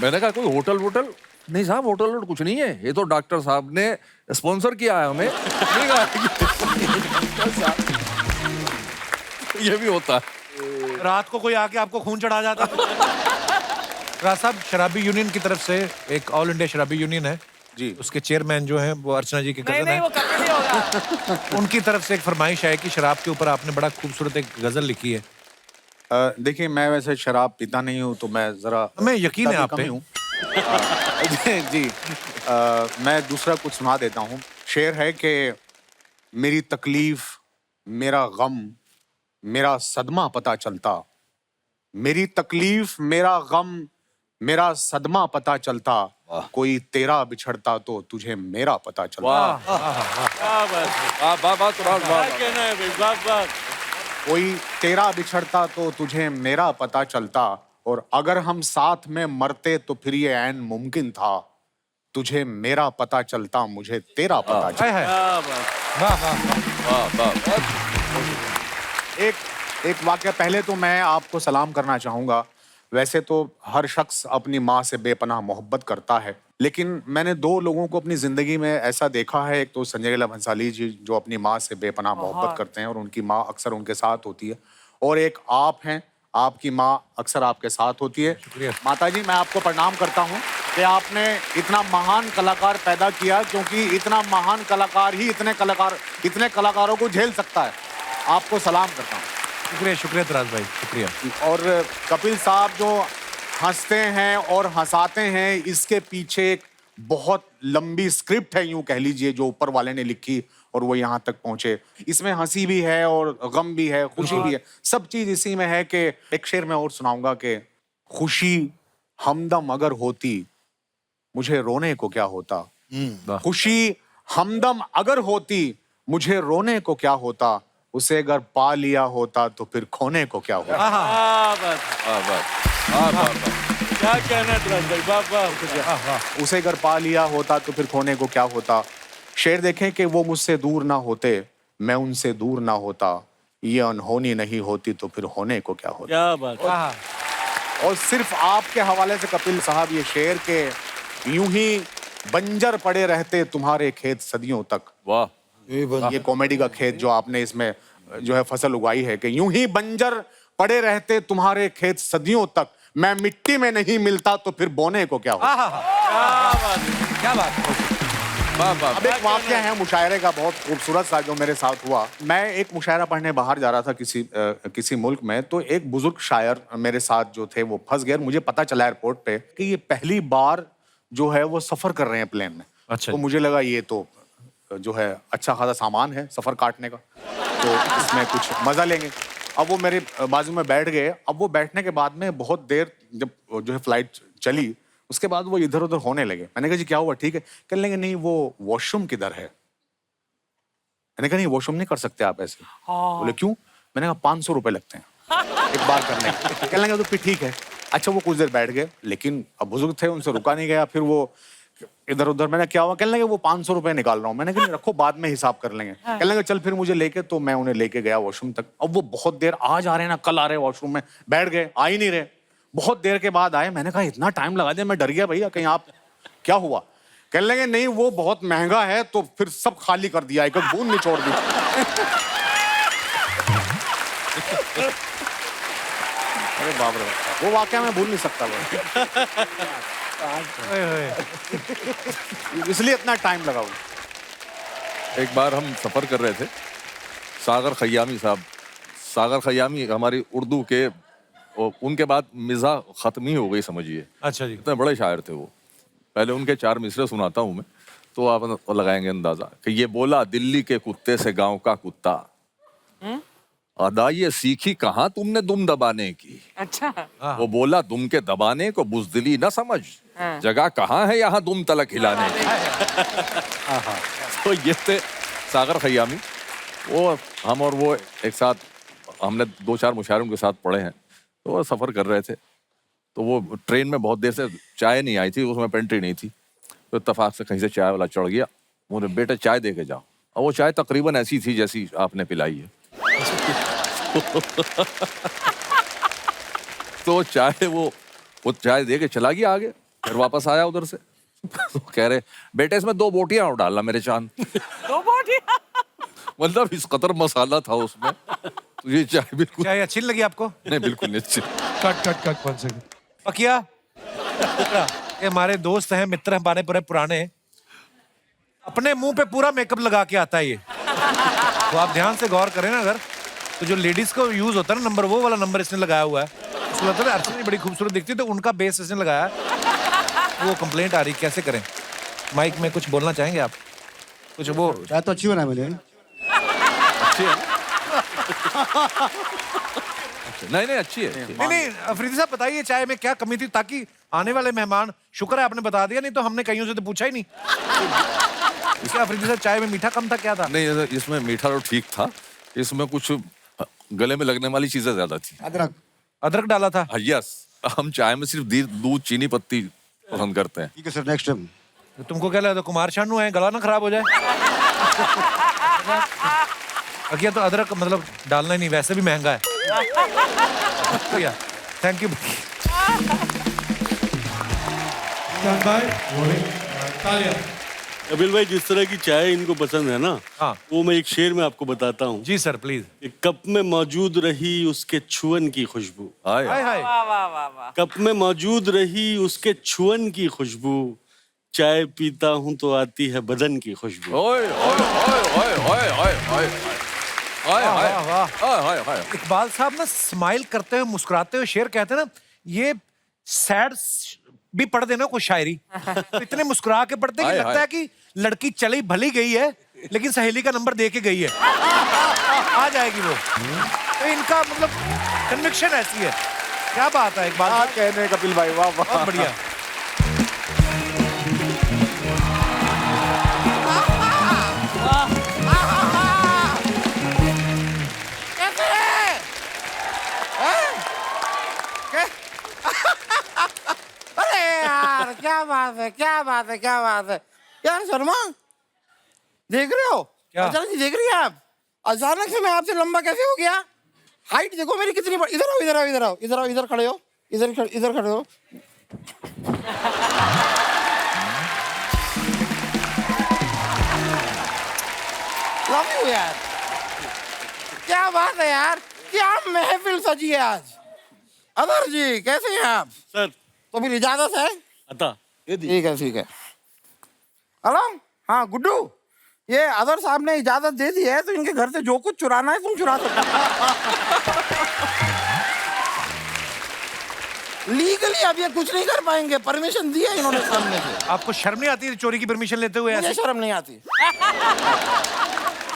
मैंने कहा कोई होटल वोटल? नहीं साहब होटल वोटल कुछ नहीं है, ये तो डॉक्टर साहब ने स्पॉन्सर किया है हमें। ये भी होता है। रात को कोई आके आपको खून चढ़ा जाता। राज साहब, शराबी यूनियन की तरफ से एक ऑल इंडिया शराबी यूनियन है जी, उसके चेयरमैन जो हैं वो अर्चना जी के कजन नहीं हैं। वो कभी नहीं होगा। उनकी तरफ से एक फरमाइश है कि शराब के ऊपर आपने बड़ा खूबसूरत एक गजल लिखी है। देखिए मैं वैसे शराब पीता नहीं हूँ, तो मैं जरा हमें यकीन है कभी आप कम पे। ही हूँ। जी, मैं दूसरा कुछ सुना देता हूँ। शेर है कि मेरी तकलीफ मेरा गम मेरा सदमा पता चलता, मेरी तकलीफ मेरा गम मेरा सदमा पता चलता, कोई तेरा बिछड़ता तो तुझे मेरा पता चलता। कोई तेरा बिछड़ता तो तुझे मेरा पता चलता, और अगर हम साथ में मरते तो फिर ये ऐन मुमकिन था, तुझे मेरा पता चलता मुझे तेरा पता चलता। एक वाकया पहले तो मैं आपको सलाम करना चाहूँगा। वैसे तो हर शख्स अपनी माँ से बेपनाह मोहब्बत करता है, लेकिन मैंने 2 लोगों को अपनी ज़िंदगी में ऐसा देखा है। एक तो संजय लीला भंसाली जी जो अपनी माँ से बेपनाह मोहब्बत करते हैं और उनकी माँ अक्सर उनके साथ होती है, और एक आप हैं, आपकी माँ अक्सर आपके साथ होती है। माता जी मैं आपको प्रणाम करता हूँ कि आपने इतना महान कलाकार पैदा किया, क्योंकि इतना महान कलाकार ही इतने कलाकारों को झेल सकता है। आपको सलाम करता हूँ। शुक्रिया तराज भाई, शुक्रिया। और कपिल साहब जो हंसते हैं और हंसाते हैं, इसके पीछे एक बहुत लंबी स्क्रिप्ट है, यूं कह लीजिए, जो ऊपर वाले ने लिखी और वो यहाँ तक पहुंचे। इसमें हंसी भी है और गम भी है, खुशी भी है, सब चीज इसी में है। कि एक शेर मैं और सुनाऊंगा कि खुशी हमदम अगर होती मुझे रोने को क्या होता, खुशी हमदम अगर होती मुझे रोने को क्या होता, उसे अगर पा लिया होता तो फिर खोने को क्या होता। क्या कहना, उसे अगर पा लिया होता तो फिर खोने को क्या होता। शेर देखें कि वो मुझसे दूर ना होते, मैं उनसे दूर ना होता, ये अनहोनी नहीं होती तो फिर होने को क्या होता। क्या बात। और सिर्फ आपके हवाले से कपिल साहब ये शेर के यूं ही बंजर पड़े रहते तुम्हारे खेत सदियों तक। वाह। ये कॉमेडी का खेत जो आपने इसमें जो है फसल उगाई है कि यूं ही बंजर पड़े रहते तुम्हारे खेत सदियों तक, मैं मिट्टी में नहीं मिलता तो फिर बोने को क्या हो। क्या बात। अब एक वाकया है मुशायरे का बहुत खूबसूरत सा जो मेरे साथ हुआ। मैं एक मुशायरा पढ़ने बाहर जा रहा था किसी मुल्क में, तो एक बुजुर्ग शायर मेरे साथ जो थे वो फंस गए। मुझे पता चला एयरपोर्ट पे कि ये पहली बार जो है वो सफर कर रहे हैं प्लेन में। अच्छा। तो मुझे लगा ये तो जो है अच्छा खासा सामान है सफर काटने का, तो इसमें कुछ मजा लेंगे। अब वो मेरे बाजू में बैठ गए। अब वो बैठने के बाद में बहुत देर जब जो है फ्लाइट चली, उसके बाद वो इधर उधर होने लगे। मैंने कहा जी क्या हुआ, ठीक है? कहने लगे नहीं वो वॉशरूम किधर है। मैंने कहा नहीं वॉशरूम नहीं कर सकते आप ऐसे। बोले क्यों? मैंने कहा 500 रुपए लगते हैं एक बार करने के। कहने लगे तो फिर ठीक है। अच्छा वो कुछ देर बैठ गए, लेकिन अब बुजुर्ग थे उनसे रुका नहीं गया। फिर वो इधर उधर, मैंने क्या हुआ? कहने लगे वो 500 रुपए निकाल रहा हूँ। मैंने कहा रखो बाद में हिसाब कर लेंगे। कहने लगे चल फिर मुझे लेके, तो मैं उन्हें लेके गया वॉशरूम तक। अब वो बहुत देर आज आ रहे हैं ना कल आ रहे वॉशरूम में, बैठ गए आ ही नहीं रहे। बहुत देर के बाद आए। मैंने कहा इतना टाइम लगा दिया, मैं डर गया भैया कहीं आप क्या हुआ। कहने लगे नहीं वो बहुत महंगा है, तो फिर सब खाली कर दिया, एक बूंद निचोड़ दी। अरे बाप रे, वो वाकया मैं भूल नहीं सकता वो। इसलिए इतना टाइम लगा वो। एक बार हम सफर कर रहे थे, सागर खयामी साहब, सागर खयामी हमारी उर्दू के, और उनके बाद मिज़ा खत्म ही हो गई समझिए। अच्छा जी। इतने बड़े शायर थे वो। पहले उनके 4 मिसरे सुनाता हूँ मैं, तो आप लगाएंगे अंदाजा कि ये बोला दिल्ली के कुत्ते से गांव का कुत्ता, अदा ये सीखी कहाँ तुमने दुम दबाने की। अच्छा। वो बोला दुम के दबाने को बुजदिली न समझ, जगह कहाँ है यहाँ दुम तलक हिलाने की। तो ये थे सागर खयामी। वो हम और वो एक साथ, हमने 2-4 मुशायरों के साथ पढ़े हैं। तो वो सफ़र कर रहे थे, तो वो ट्रेन में बहुत देर से चाय नहीं आई थी, उसमें पेंट्री नहीं थी। तो इत्तेफाक से कहीं से चाय वाला चढ़ गया, बोले बेटे चाय दे के जाओ। और वो चाय तकरीबन ऐसी थी जैसी आपने पिलाई है। तो चाय वो चाय दे के चला गया आगे, फिर वापस आया उधर से। तो कह रहे बेटे इसमें 2 बोटियां और डालना मेरे चांद। 2 बोटियां? मतलब इस कदर मसाला था उसमें। तो ये चाय बिल्कुल चाय अच्छी लगी आपको? नहीं, बिल्कुल नहीं अच्छी। Cut 1 second. पकिया ये हमारे दोस्त हैं, मित्र हैं हमारे पूरे पुराने। अपने मुंह पे पूरा मेकअप लगा के आता है ये। तो आप ध्यान से गौर करें ना अगर, तो जो लेडीज को यूज होता है ना नंबर, वो वाला नंबर इसने लगाया हुआ है। उसको लगता है अर्चना बड़ी खूबसूरत दिखती है, तो उनका बेस इसने लगाया। वो कंप्लेंट आ रही, कैसे करें? माइक में कुछ बोलना चाहेंगे आप? कुछ वो चाय तो अच्छी बना मैंने। अच्छी है। नहीं अच्छी है। नहीं अफरीदी साहब बताइए चाय में क्या कमी थी, ताकि आने वाले मेहमान, शुक्र है आपने बता दिया, नहीं तो हमने कईयों से तो पूछा ही नहीं। क्या अफरीदी साहब चाय में मीठा कम था, क्या था? नहीं इसमें मीठा तो ठीक था, इसमें कुछ गले में लगने वाली चीजें ज्यादा थी। अदरक डाला था। यस, हम चाय में सिर्फ दूध चीनी पत्ती पसंद करते हैं। ठीक है सर, नेक्स्ट टाइम। तुमको क्या लगता है कुमार शानू है, गला ना खराब हो जाए? अकिया तो अदरक मतलब डालना ही नहीं, वैसे भी महंगा है। Thank you. कपिल भाई, जिस तरह की चाय इनको पसंद है ना, हाँ, वो मैं एक शेर में आपको बताता हूँ। जी सर प्लीज। कप में मौजूद रही उसके छुअन की खुशबू। हाय हाय। वाह वाह वाह वाह। कप में मौजूद रही उसके छुअन की खुशबू, चाय पीता हूँ तो आती है बदन की खुशबू। ओए ओए ओए ओए ओए ओए ओए। इकबाल साहब ना स्माइल करते हुए मुस्कुराते हुए शेर कहते हैं ना, ये सैड भी पढ़ देना कोई शायरी, तो इतने मुस्कुरा के पढ़ते कि लगता है कि लड़की चली भली गई है लेकिन सहेली का नंबर दे के गई है, आ जाएगी वो। तो इनका मतलब कन्विक्शन ऐसी है। क्या बात है इकबाल साहब, कहने कपिल भाई, वाह वाह, बहुत बढ़िया। क्या बात है, क्या बात है, क्या बात है यार। शर्मा देख रहे हो? अचानक से देख रही है आप? अचानक से मैं आपसे लंबा कैसे हो गया? हाइट देखो मेरी कितनी बड़ी। इधर आओ, इधर आओ, इधर आओ, इधर आओ, इधर खड़े हो, इधर खड़े हो। लव यू यार, क्या बात है यार, क्या महफिल सजी है आज। अदर जी कैसे हैं आप? सर तो फिर इजाजत है? अता ठीक है ठीक है। हेलो, हाँ गुड्डू, ये अदर साहब ने इजाजत दे दी है तो इनके घर से जो कुछ चुराना है तुम चुरा सकते हो। लीगली अब ये कुछ नहीं कर पाएंगे, परमिशन दी है इन्होंने सामने से। आपको शर्म नहीं आती चोरी की परमिशन लेते हुए? मुझे ऐसे शर्म नहीं आती।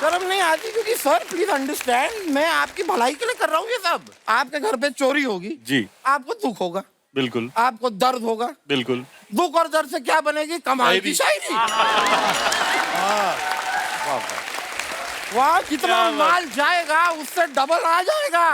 शर्म नहीं आती क्योंकि सर प्लीज अंडरस्टैंड, मैं आपकी भलाई के लिए कर रहा हूँ ये सब। आपके घर पे चोरी होगी जी, आपको दुख होगा, बिल्कुल आपको दर्द होगा, बिल्कुल। दुख और दर्द से क्या बनेगी? कमाल की शायरी। वाह, कितना माल जाएगा उससे डबल आ जाएगा।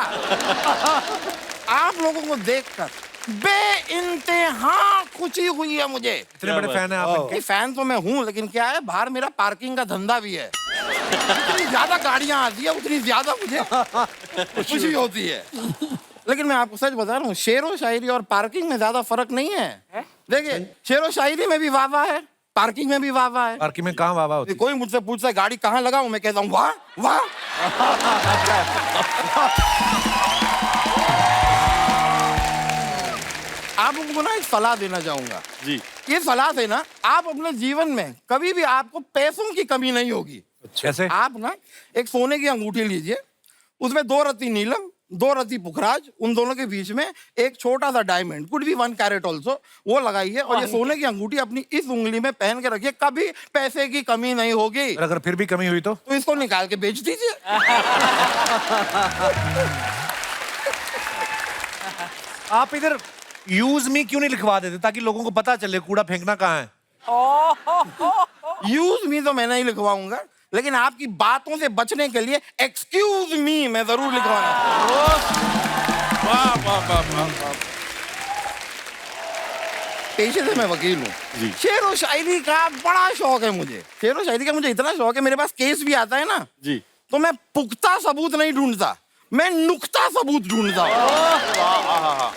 आप लोगों को देखकर बेइंतहा खुशी हुई है मुझे। इतने बड़े फैन हैं आप इनके? फैन तो मैं हूँ, लेकिन क्या है, बाहर मेरा पार्किंग का धंधा भी है। जितनी ज्यादा गाड़ियां आती है उतनी ज्यादा मुझे खुशी होती है। लेकिन मैं आपको सच बता रहा हूँ, शेरो शायरी और पार्किंग में ज्यादा फर्क नहीं है। देखिए, शेरो शायरी में भी वाह है, पार्किंग में भी वाह है। पार्किंग में कहाँ वाह होती है? कोई मुझसे पूछता है गाड़ी कहाँ लगाऊं, मैं कहता हूँ वाह वाह। आप लोगों को ना एक सलाह देना चाहूंगा जी। ये सलाह से ना आप अपने जीवन में कभी भी आपको पैसों की कमी नहीं होगी। कैसे? आप ना एक सोने की अंगूठी लीजिए, उसमें 2 रत्ती नीलम, 2 रत्ती पुखराज, उन दोनों के बीच में एक छोटा सा diamond, could be 1 carat also, वो लगाइए और ये सोने की अंगूठी अपनी इस उंगली में पहन के रखिए, कभी पैसे की कमी नहीं होगी। अगर फिर भी कमी हुई तो इसको निकाल के बेच दीजिए। आप इधर यूज मी क्यों नहीं लिखवा देते ताकि लोगों को पता चले कूड़ा फेंकना कहाँ है? यूज मी तो मैं नहीं लिखवाऊंगा, लेकिन आपकी बातों से बचने के लिए एक्सक्यूज मी मैं जरूर लिखवाऊंगा। पेशे से मैं वकील हूँ। शेर व शायरी का बड़ा शौक है मुझे। शेर व शायरी का मुझे इतना शौक है, मेरे पास केस भी आता है ना जी, तो मैं पुख्ता सबूत नहीं ढूंढता, मैं नुक्ता सबूत ढूंढता हूँ।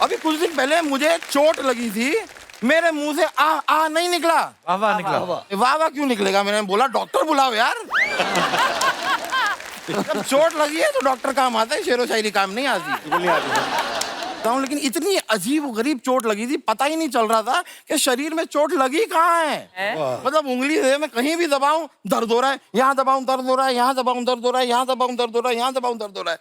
अभी कुछ दिन पहले मुझे चोट लगी थी, मेरे मुंह से आ नहीं निकला, वाह निकला। वाह क्यों निकलेगा? मैंने बोला डॉक्टर बुलाओ यार। जब चोट लगी है तो डॉक्टर काम आता है, शेरो शायरी काम नहीं आती। लेकिन इतनी अजीब गरीब चोट लगी थी, पता ही नहीं चल रहा था कि शरीर में चोट लगी कहाँ है। मतलब उंगली से मैं कहीं भी दबाऊं दर्द हो रहा है, यहाँ दबाऊं दर्द हो रहा है, यहाँ दबाऊं दर्द हो रहा है, यहाँ दबाऊं दर्द हो रहा है, यहाँ दबाऊं दर्द हो रहा है।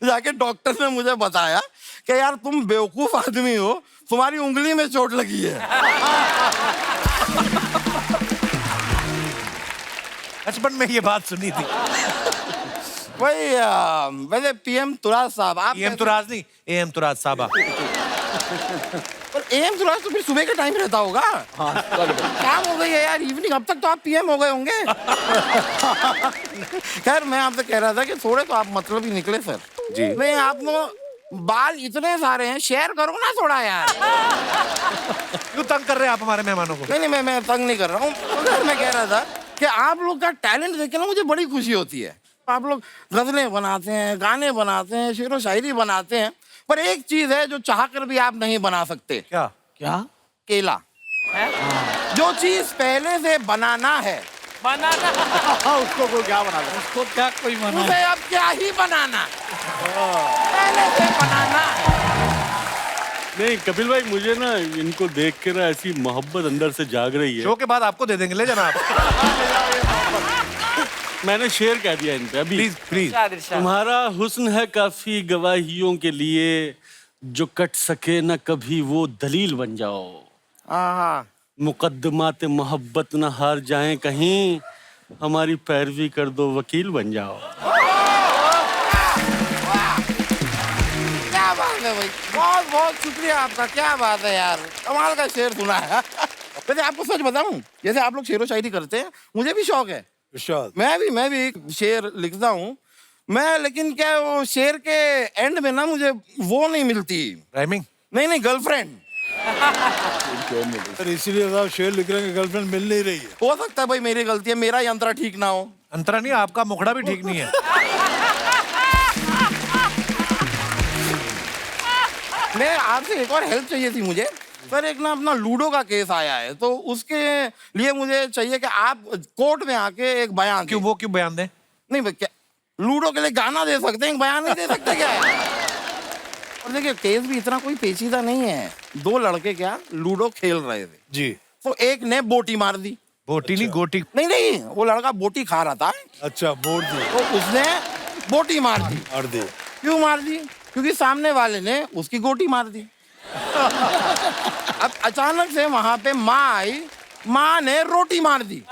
जाके डॉक्टर ने मुझे बताया कि यार तुम बेवकूफ आदमी हो, तुम्हारी उंगली में चोट लगी है। बचपन में ये बात सुनी थी। वही वैसे पीएम तुराज साहब, आप पीएम तुराज नहीं, एएम तुराज साहबा। पर एएम तुराज तो फिर सुबह के टाइम रहता होगा। काम हो गई है यार इवनिंग, अब तक तो आप पीएम हो गए होंगे। खैर मैं आपसे कह रहा था कि थोड़े तो आप मतलब ही निकले सर जी। नहीं, आप बाल इतने सारे हैं, शेयर करो ना थोड़ा यार। क्यों तंग कर रहे हैं आप हमारे मेहमानों को? नहीं मैं तंग नहीं कर रहा हूँ। अगर मैं कह रहा था कि आप लोग का टैलेंट देख के ना मुझे बड़ी खुशी होती है। आप लोग गजलें बनाते हैं, गाने बनाते हैं, शेर व शायरी बनाते हैं, पर एक चीज है जो चाहकर भी आप नहीं बना सकते। क्या? केला। जो चीज पहले से बनाना है, उसको कोई क्या बना ले? उसको क्या कोई मना उसे अब क्या ही बनाना, पहले से बनाना है। नहीं कपिल भाई, मुझे ना इनको देख के ना ऐसी मोहब्बत अंदर से जाग रही है। शो के बाद आपको दे देंगे, ले जाना आप। मैंने शेर कह दिया इन पे अभी। Please please. तुम्हारा हुस्न है काफी गवाहियों के लिए, जो कट सके न कभी वो दलील बन जाओ। मुकद्दमात मोहब्बत न हार जाएं कहीं, हमारी पैरवी कर दो वकील बन जाओ। क्या बात है भाई, बहुत बहुत शुक्रिया आपका, क्या बात है यार, कमाल का शेर सुना है। वैसे आपको सच बताऊं, जैसे आप लोग शेर व शायरी करते हैं, मुझे भी शौक है। मैं भी शेर लिखता हूँ मैं, लेकिन क्या वो शेर के एंड में ना मुझे वो नहीं मिलती, राइमिंग। नहीं गर्लफ्रेंड। इसीलिए आप शेर लिख रहे हैं, गर्लफ्रेंड मिल नहीं रही है। हो सकता है भाई मेरी गलती है, मेरा यंत्र ठीक ना हो। अंतरा नहीं, आपका मुखड़ा भी ठीक नहीं है। मैं आपसे एक और हेल्प चाहिए थी मुझे सर। एक ना अपना लूडो का केस आया है, तो उसके लिए मुझे चाहिए कि आप कोर्ट में आके एक बयान दें। क्यों बयान दें? नहीं क्या लूडो के लिए गाना दे सकते हैं, बयान नहीं दे सकते क्या? और देखिए केस भी इतना कोई पेचीदा नहीं है। 2 लड़के क्या लूडो खेल रहे थे जी। तो एक ने बोटी मार दी। बोटी नहीं गोटी। नहीं, वो लड़का बोटी खा रहा था। अच्छा, बोल दी। तो उसने बोटी मार दी। मार दी। क्यों मार दी? क्योंकि सामने वाले ने उसकी गोटी मार दी। अब अचानक से वहां पे माँ आई, माँ ने रोटी मार दी।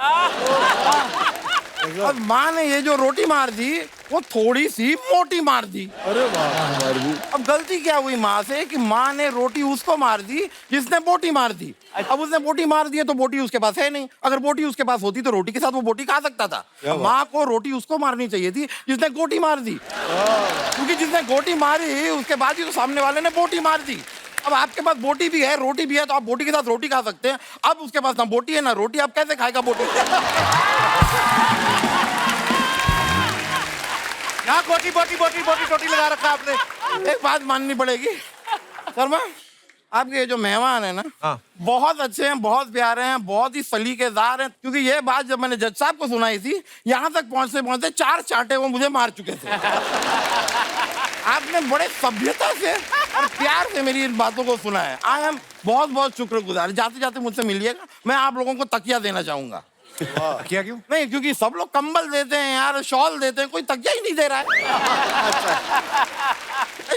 अब माँ ने ये जो रोटी मार दी वो थोड़ी सी मोटी मार दी। अरे वाह। अब गलती क्या हुई माँ से कि माँ ने रोटी उसको मार दी जिसने बोटी मार दी। अब उसने बोटी मार दी है तो बोटी उसके पास है नहीं। अगर बोटी उसके पास होती तो रोटी के साथ वो बोटी खा सकता था। अब माँ को रोटी उसको मारनी चाहिए थी जिसने गोटी मार दी, क्योंकि जिसने गोटी मारी उसके बाद ही तो सामने वाले ने बोटी मार दी। अब आपके पास बोटी भी है रोटी भी है तो आप बोटी के साथ रोटी खा सकते हैं। अब उसके पास ना बोटी है ना रोटी, आप कैसे खाएगा बोटी? यहाँ बोटी बोटी बोटी बोटी टोटी लगा रखा आपने। एक बात माननी पड़ेगी शर्मा, आपके ये जो मेहमान है ना, हाँ। बहुत अच्छे हैं, बहुत प्यारे हैं, बहुत ही सलीकेदार हैं। क्योंकि ये बात जब मैंने जज साहब को सुनाई थी, यहाँ तक पहुंचते पहुंचते 4 चांटे वो मुझे मार चुके थे। आपने बड़े सभ्यता से और प्यार से मेरी इन बातों को सुना है। आई एम बहुत बहुत शुक्रगुजार। जाते जाते मुझसे मिलिएगा, मैं आप लोगों को तकिया देना चाहूंगा। क्या क्यों? नहीं, क्योंकि सब लोग कंबल देते हैं यार, शॉल देते हैं, कोई तकिया ही नहीं दे रहा है।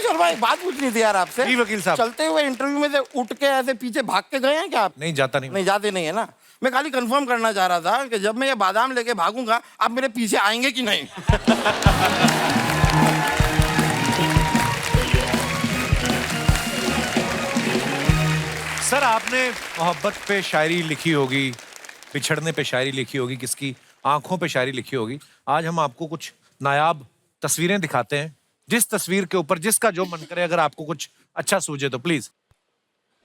शर्मा, एक बात पूछनी थी यार आपसे। जी वकील साहब। चलते हुए इंटरव्यू में से उठ के ऐसे पीछे भाग के गए हैं क्या आप? नहीं, जाता नहीं। नहीं जाते नहीं है ना। मैं खाली कंफर्म करना चाह रहा था कि जब मैं ये बादाम लेके भागूंगा आप मेरे पीछे आएंगे कि नहीं? सर, आपने मोहब्बत पे शायरी लिखी होगी, बिछड़ने पे शायरी लिखी होगी, किसकी आंखों पे शायरी लिखी होगी। आज हम आपको कुछ नायाब तस्वीरें दिखाते हैं। जिस तस्वीर के ऊपर जिसका जो मन करे, अगर आपको कुछ अच्छा सूझे तो प्लीज।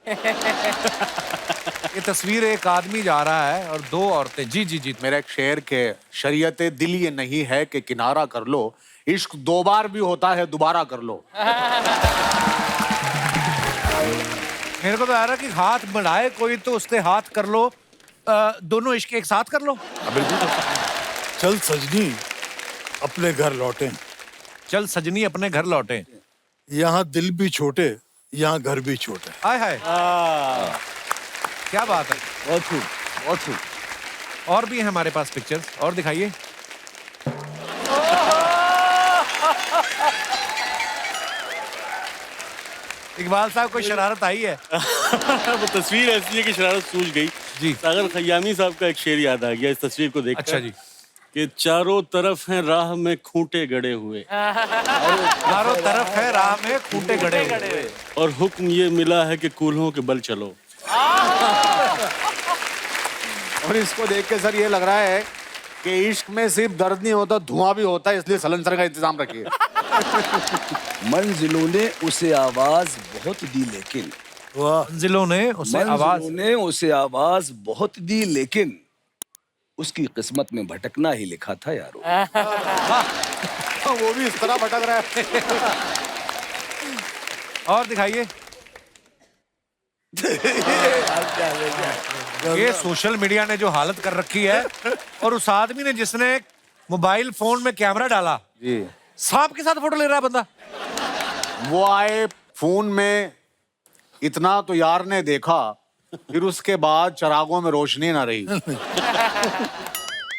ये तस्वीर, एक आदमी जा रहा है और 2 औरतें। जी जी जी। मेरा एक शेर के शरीयत दिल ये नहीं है कि किनारा कर लो, इश्क 2 बार भी होता है दोबारा कर लो। मेरे को तो आ रहा कि हाथ बढ़ाए कोई तो उससे हाथ कर लो, दोनों इश्क एक साथ कर लो। बिल्कुल। चल सजनी अपने घर लौटे, चल सजनी अपने घर लौटे। यहाँ दिल भी छोटे, यहाँ घर भी छोटे। हाय हाय, क्या बात है। बहुत खूब, बहुत खूब। और भी है हमारे पास पिक्चर्स, और दिखाइए। इकबाल साहब को शरारत आई है। वो तस्वीर ऐसी है कि शरारत सूझ गई। जी। सागर खयामी साहब का एक शेर याद आ गया इस तस्वीर को देखकर। अच्छा जी। कि चारों तरफ हैं राह में खूंटे गड़े हुए, चारों तरफ है राह में खूंटे गड़े हुए, और हुक्म ये मिला है कि कूल्हों के बल चलो। और इसको देख के सर ये लग रहा है कि इश्क में सिर्फ दर्द नहीं होता, धुआं भी होता है, इसलिए सलेंसर का इंतजाम रखिए। मंजिलों ने उसे आवाज बहुत दी लेकिन, मंजिलों ने उसे आवाज, मंजिलों ने उसे आवाज बहुत दी लेकिन उसकी किस्मत में भटकना ही लिखा था यारो। वो भी इस तरह भटक रहा है। और दिखाइए। ये सोशल मीडिया ने जो हालत कर रखी है, और उस आदमी ने जिसने मोबाइल फोन में कैमरा डाला, जी, सांप के साथ फोटो ले रहा है बंदा। वो आए फोन में, इतना तो यार ने देखा, फिर उसके बाद चरागों में रोशनी ना रही।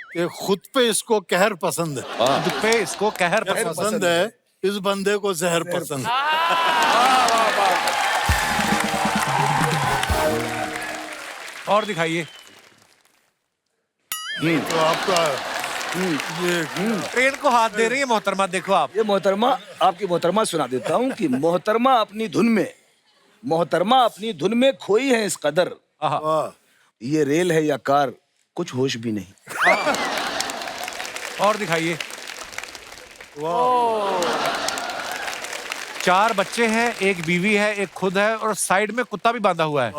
कि खुद पे इसको कहर पसंद है, खुद पे इसको कहर पसंद है, इस बंदे को जहर पसंद है। और दिखाइए। तो आपका ये ट्रेन को हाथ दे रही है मोहतरमा, देखो आप। ये मोहतरमा, आपकी मोहतरमा सुना देता हूँ कि मोहतरमा अपनी धुन में, मोहतरमा अपनी धुन में खोई है इस कदर, ये रेल है या कार कुछ होश भी नहीं। और दिखाइए। 4 बच्चे हैं, एक बीवी है, एक खुद है, और साइड में कुत्ता भी बांधा हुआ है।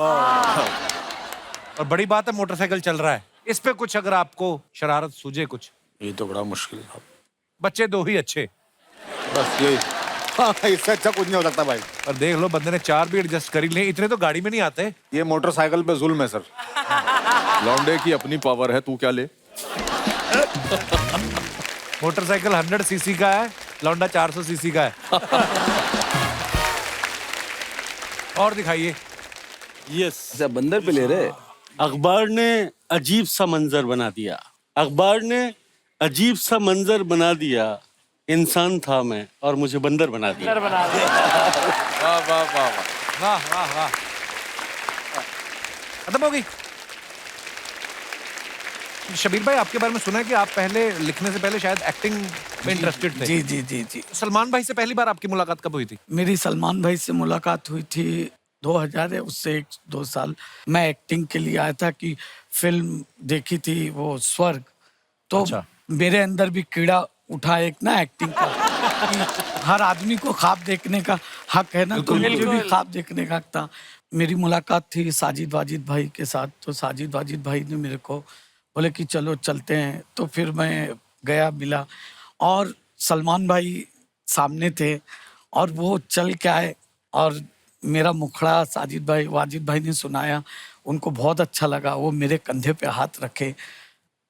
और बड़ी बात है, मोटरसाइकिल चल रहा है। इस पे कुछ अगर आपको शरारत सूझे कुछ। ये तो बड़ा मुश्किल है। बच्चे 2 ही अच्छे, बस यही। हाँ, इससे अच्छा कुछ नहीं हो सकता भाई। और देख लो बंदे ने 4 भी एडजस्ट कर ही लिए, इतने तो गाड़ी में नहीं आते। ये मोटरसाइकिल पे जुल्म है सर। लौंडे की अपनी पावर है, तू क्या ले। मोटरसाइकिल 100 सीसी का है, लौंडा 400 सीसी का है। और दिखाइए। यस, अच्छा बंदर पे ले रहे। अखबार ने अजीब सा मंजर बना दिया, अखबार ने अजीब सा मंजर बना दिया, इंसान था मैं और मुझे बंदर बना दिया। बंदर बना दिया। वाह वाह वाह वाह। वाह वाह वाह। खत्म हो गई। शबीर भाई, आपके बारे में सुना है कि आप पहले लिखने से पहले शायद एक्टिंग में इंटरेस्टेड थे। जी जी जी जी। सलमान भाई से पहली बार आपकी मुलाकात कब हुई थी? मेरी सलमान भाई से मुलाकात हुई थी 2000 है, उससे 1-2 साल मैं एक्टिंग के लिए आया था कि फिल्म देखी थी वो स्वर्ग, तो अच्छा। मेरे अंदर भी कीड़ा उठा एक ना एक्टिंग का कि हर आदमी को ख्वाब देखने का हक है ना, तो मुझे भी ख्वाब देखने का हक था। मेरी मुलाकात थी साजिद वाजिद भाई के साथ, तो साजिद वाजिद भाई ने मेरे को बोले कि चलो चलते हैं, तो फिर मैं गया मिला और सलमान भाई सामने थे और वो चल के आए और मेरा मुखड़ा साजिद भाई वाजिद भाई ने सुनाया, उनको बहुत अच्छा लगा। वो मेरे कंधे पे हाथ रखे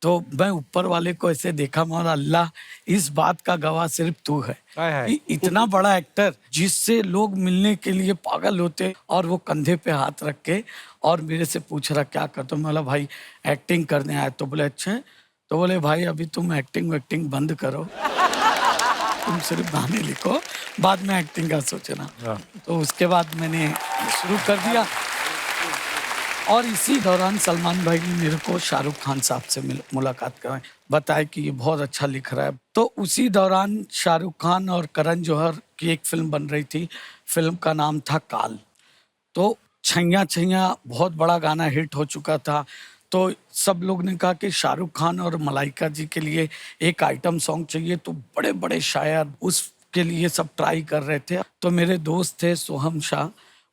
तो मैं ऊपर वाले को ऐसे देखा, मौला अल्लाह इस बात का गवाह सिर्फ तू है कि इतना बड़ा एक्टर जिससे लोग मिलने के लिए पागल होते और वो कंधे पे हाथ रख के और मेरे से पूछ रहा क्या करता हूँ। मैं बोला भाई एक्टिंग करने आया। तो बोले अच्छा है, तो बोले भाई अभी तुम एक्टिंग बंद करो, तुम सिर्फ गाने लिखो, बाद में एक्टिंग का सोचना। तो उसके बाद मैंने शुरू कर दिया और इसी दौरान सलमान भाई ने मेरे को शाहरुख खान साहब से मुलाकात कराई, बताया कि ये बहुत अच्छा लिख रहा है। तो उसी दौरान शाहरुख खान और करण जौहर की एक फिल्म बन रही थी, फिल्म का नाम था काल। तो छैया छैया बहुत बड़ा गाना हिट हो चुका था, तो सब लोग ने कहा कि शाहरुख खान और मलाइका जी के लिए एक आइटम सॉन्ग चाहिए, तो बड़े बड़े शायर उसके लिए सब ट्राई कर रहे थे। तो मेरे दोस्त थे सोहम शाह,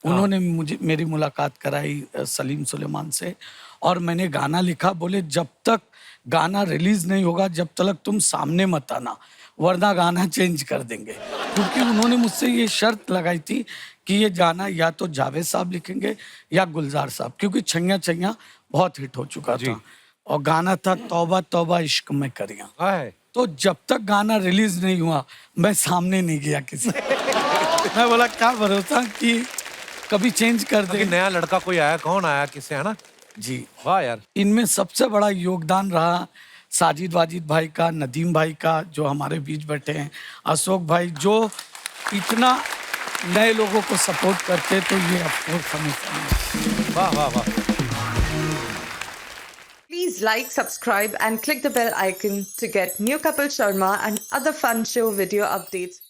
उन्होंने मुझे मेरी मुलाकात कराई सलीम सुलेमान से और मैंने गाना लिखा। बोले जब तक गाना रिलीज नहीं होगा जब तक तुम सामने मत आना, वरना गाना चेंज कर देंगे। क्योंकि उन्होंने मुझसे ये शर्त लगाई थी कि ये गाना या तो जावेद साहब लिखेंगे या गुलजार साहब, क्योंकि छैया छैया बहुत हिट हो चुका था और गाना था तौबा तौबा इश्क में करिया। तो जब तक गाना रिलीज नहीं हुआ मैं सामने नहीं गया किसी मैं बोला क्या भरोसा कि कभी चेंज कर दे। नया लड़का कोई आया, कौन आया, किससे, है ना जी। वाह यार। इनमें सबसे बड़ा योगदान रहा साजिद वाजिद भाई का, नदीम भाई का जो हमारे बीच बैठे हैं, अशोक भाई जो इतना नए लोगों को सपोर्ट करते, तो ये अफकोर्स हमें। वाह वाह वाह। Please like, subscribe and click the bell icon to get new Kapil Sharma and other fun show video updates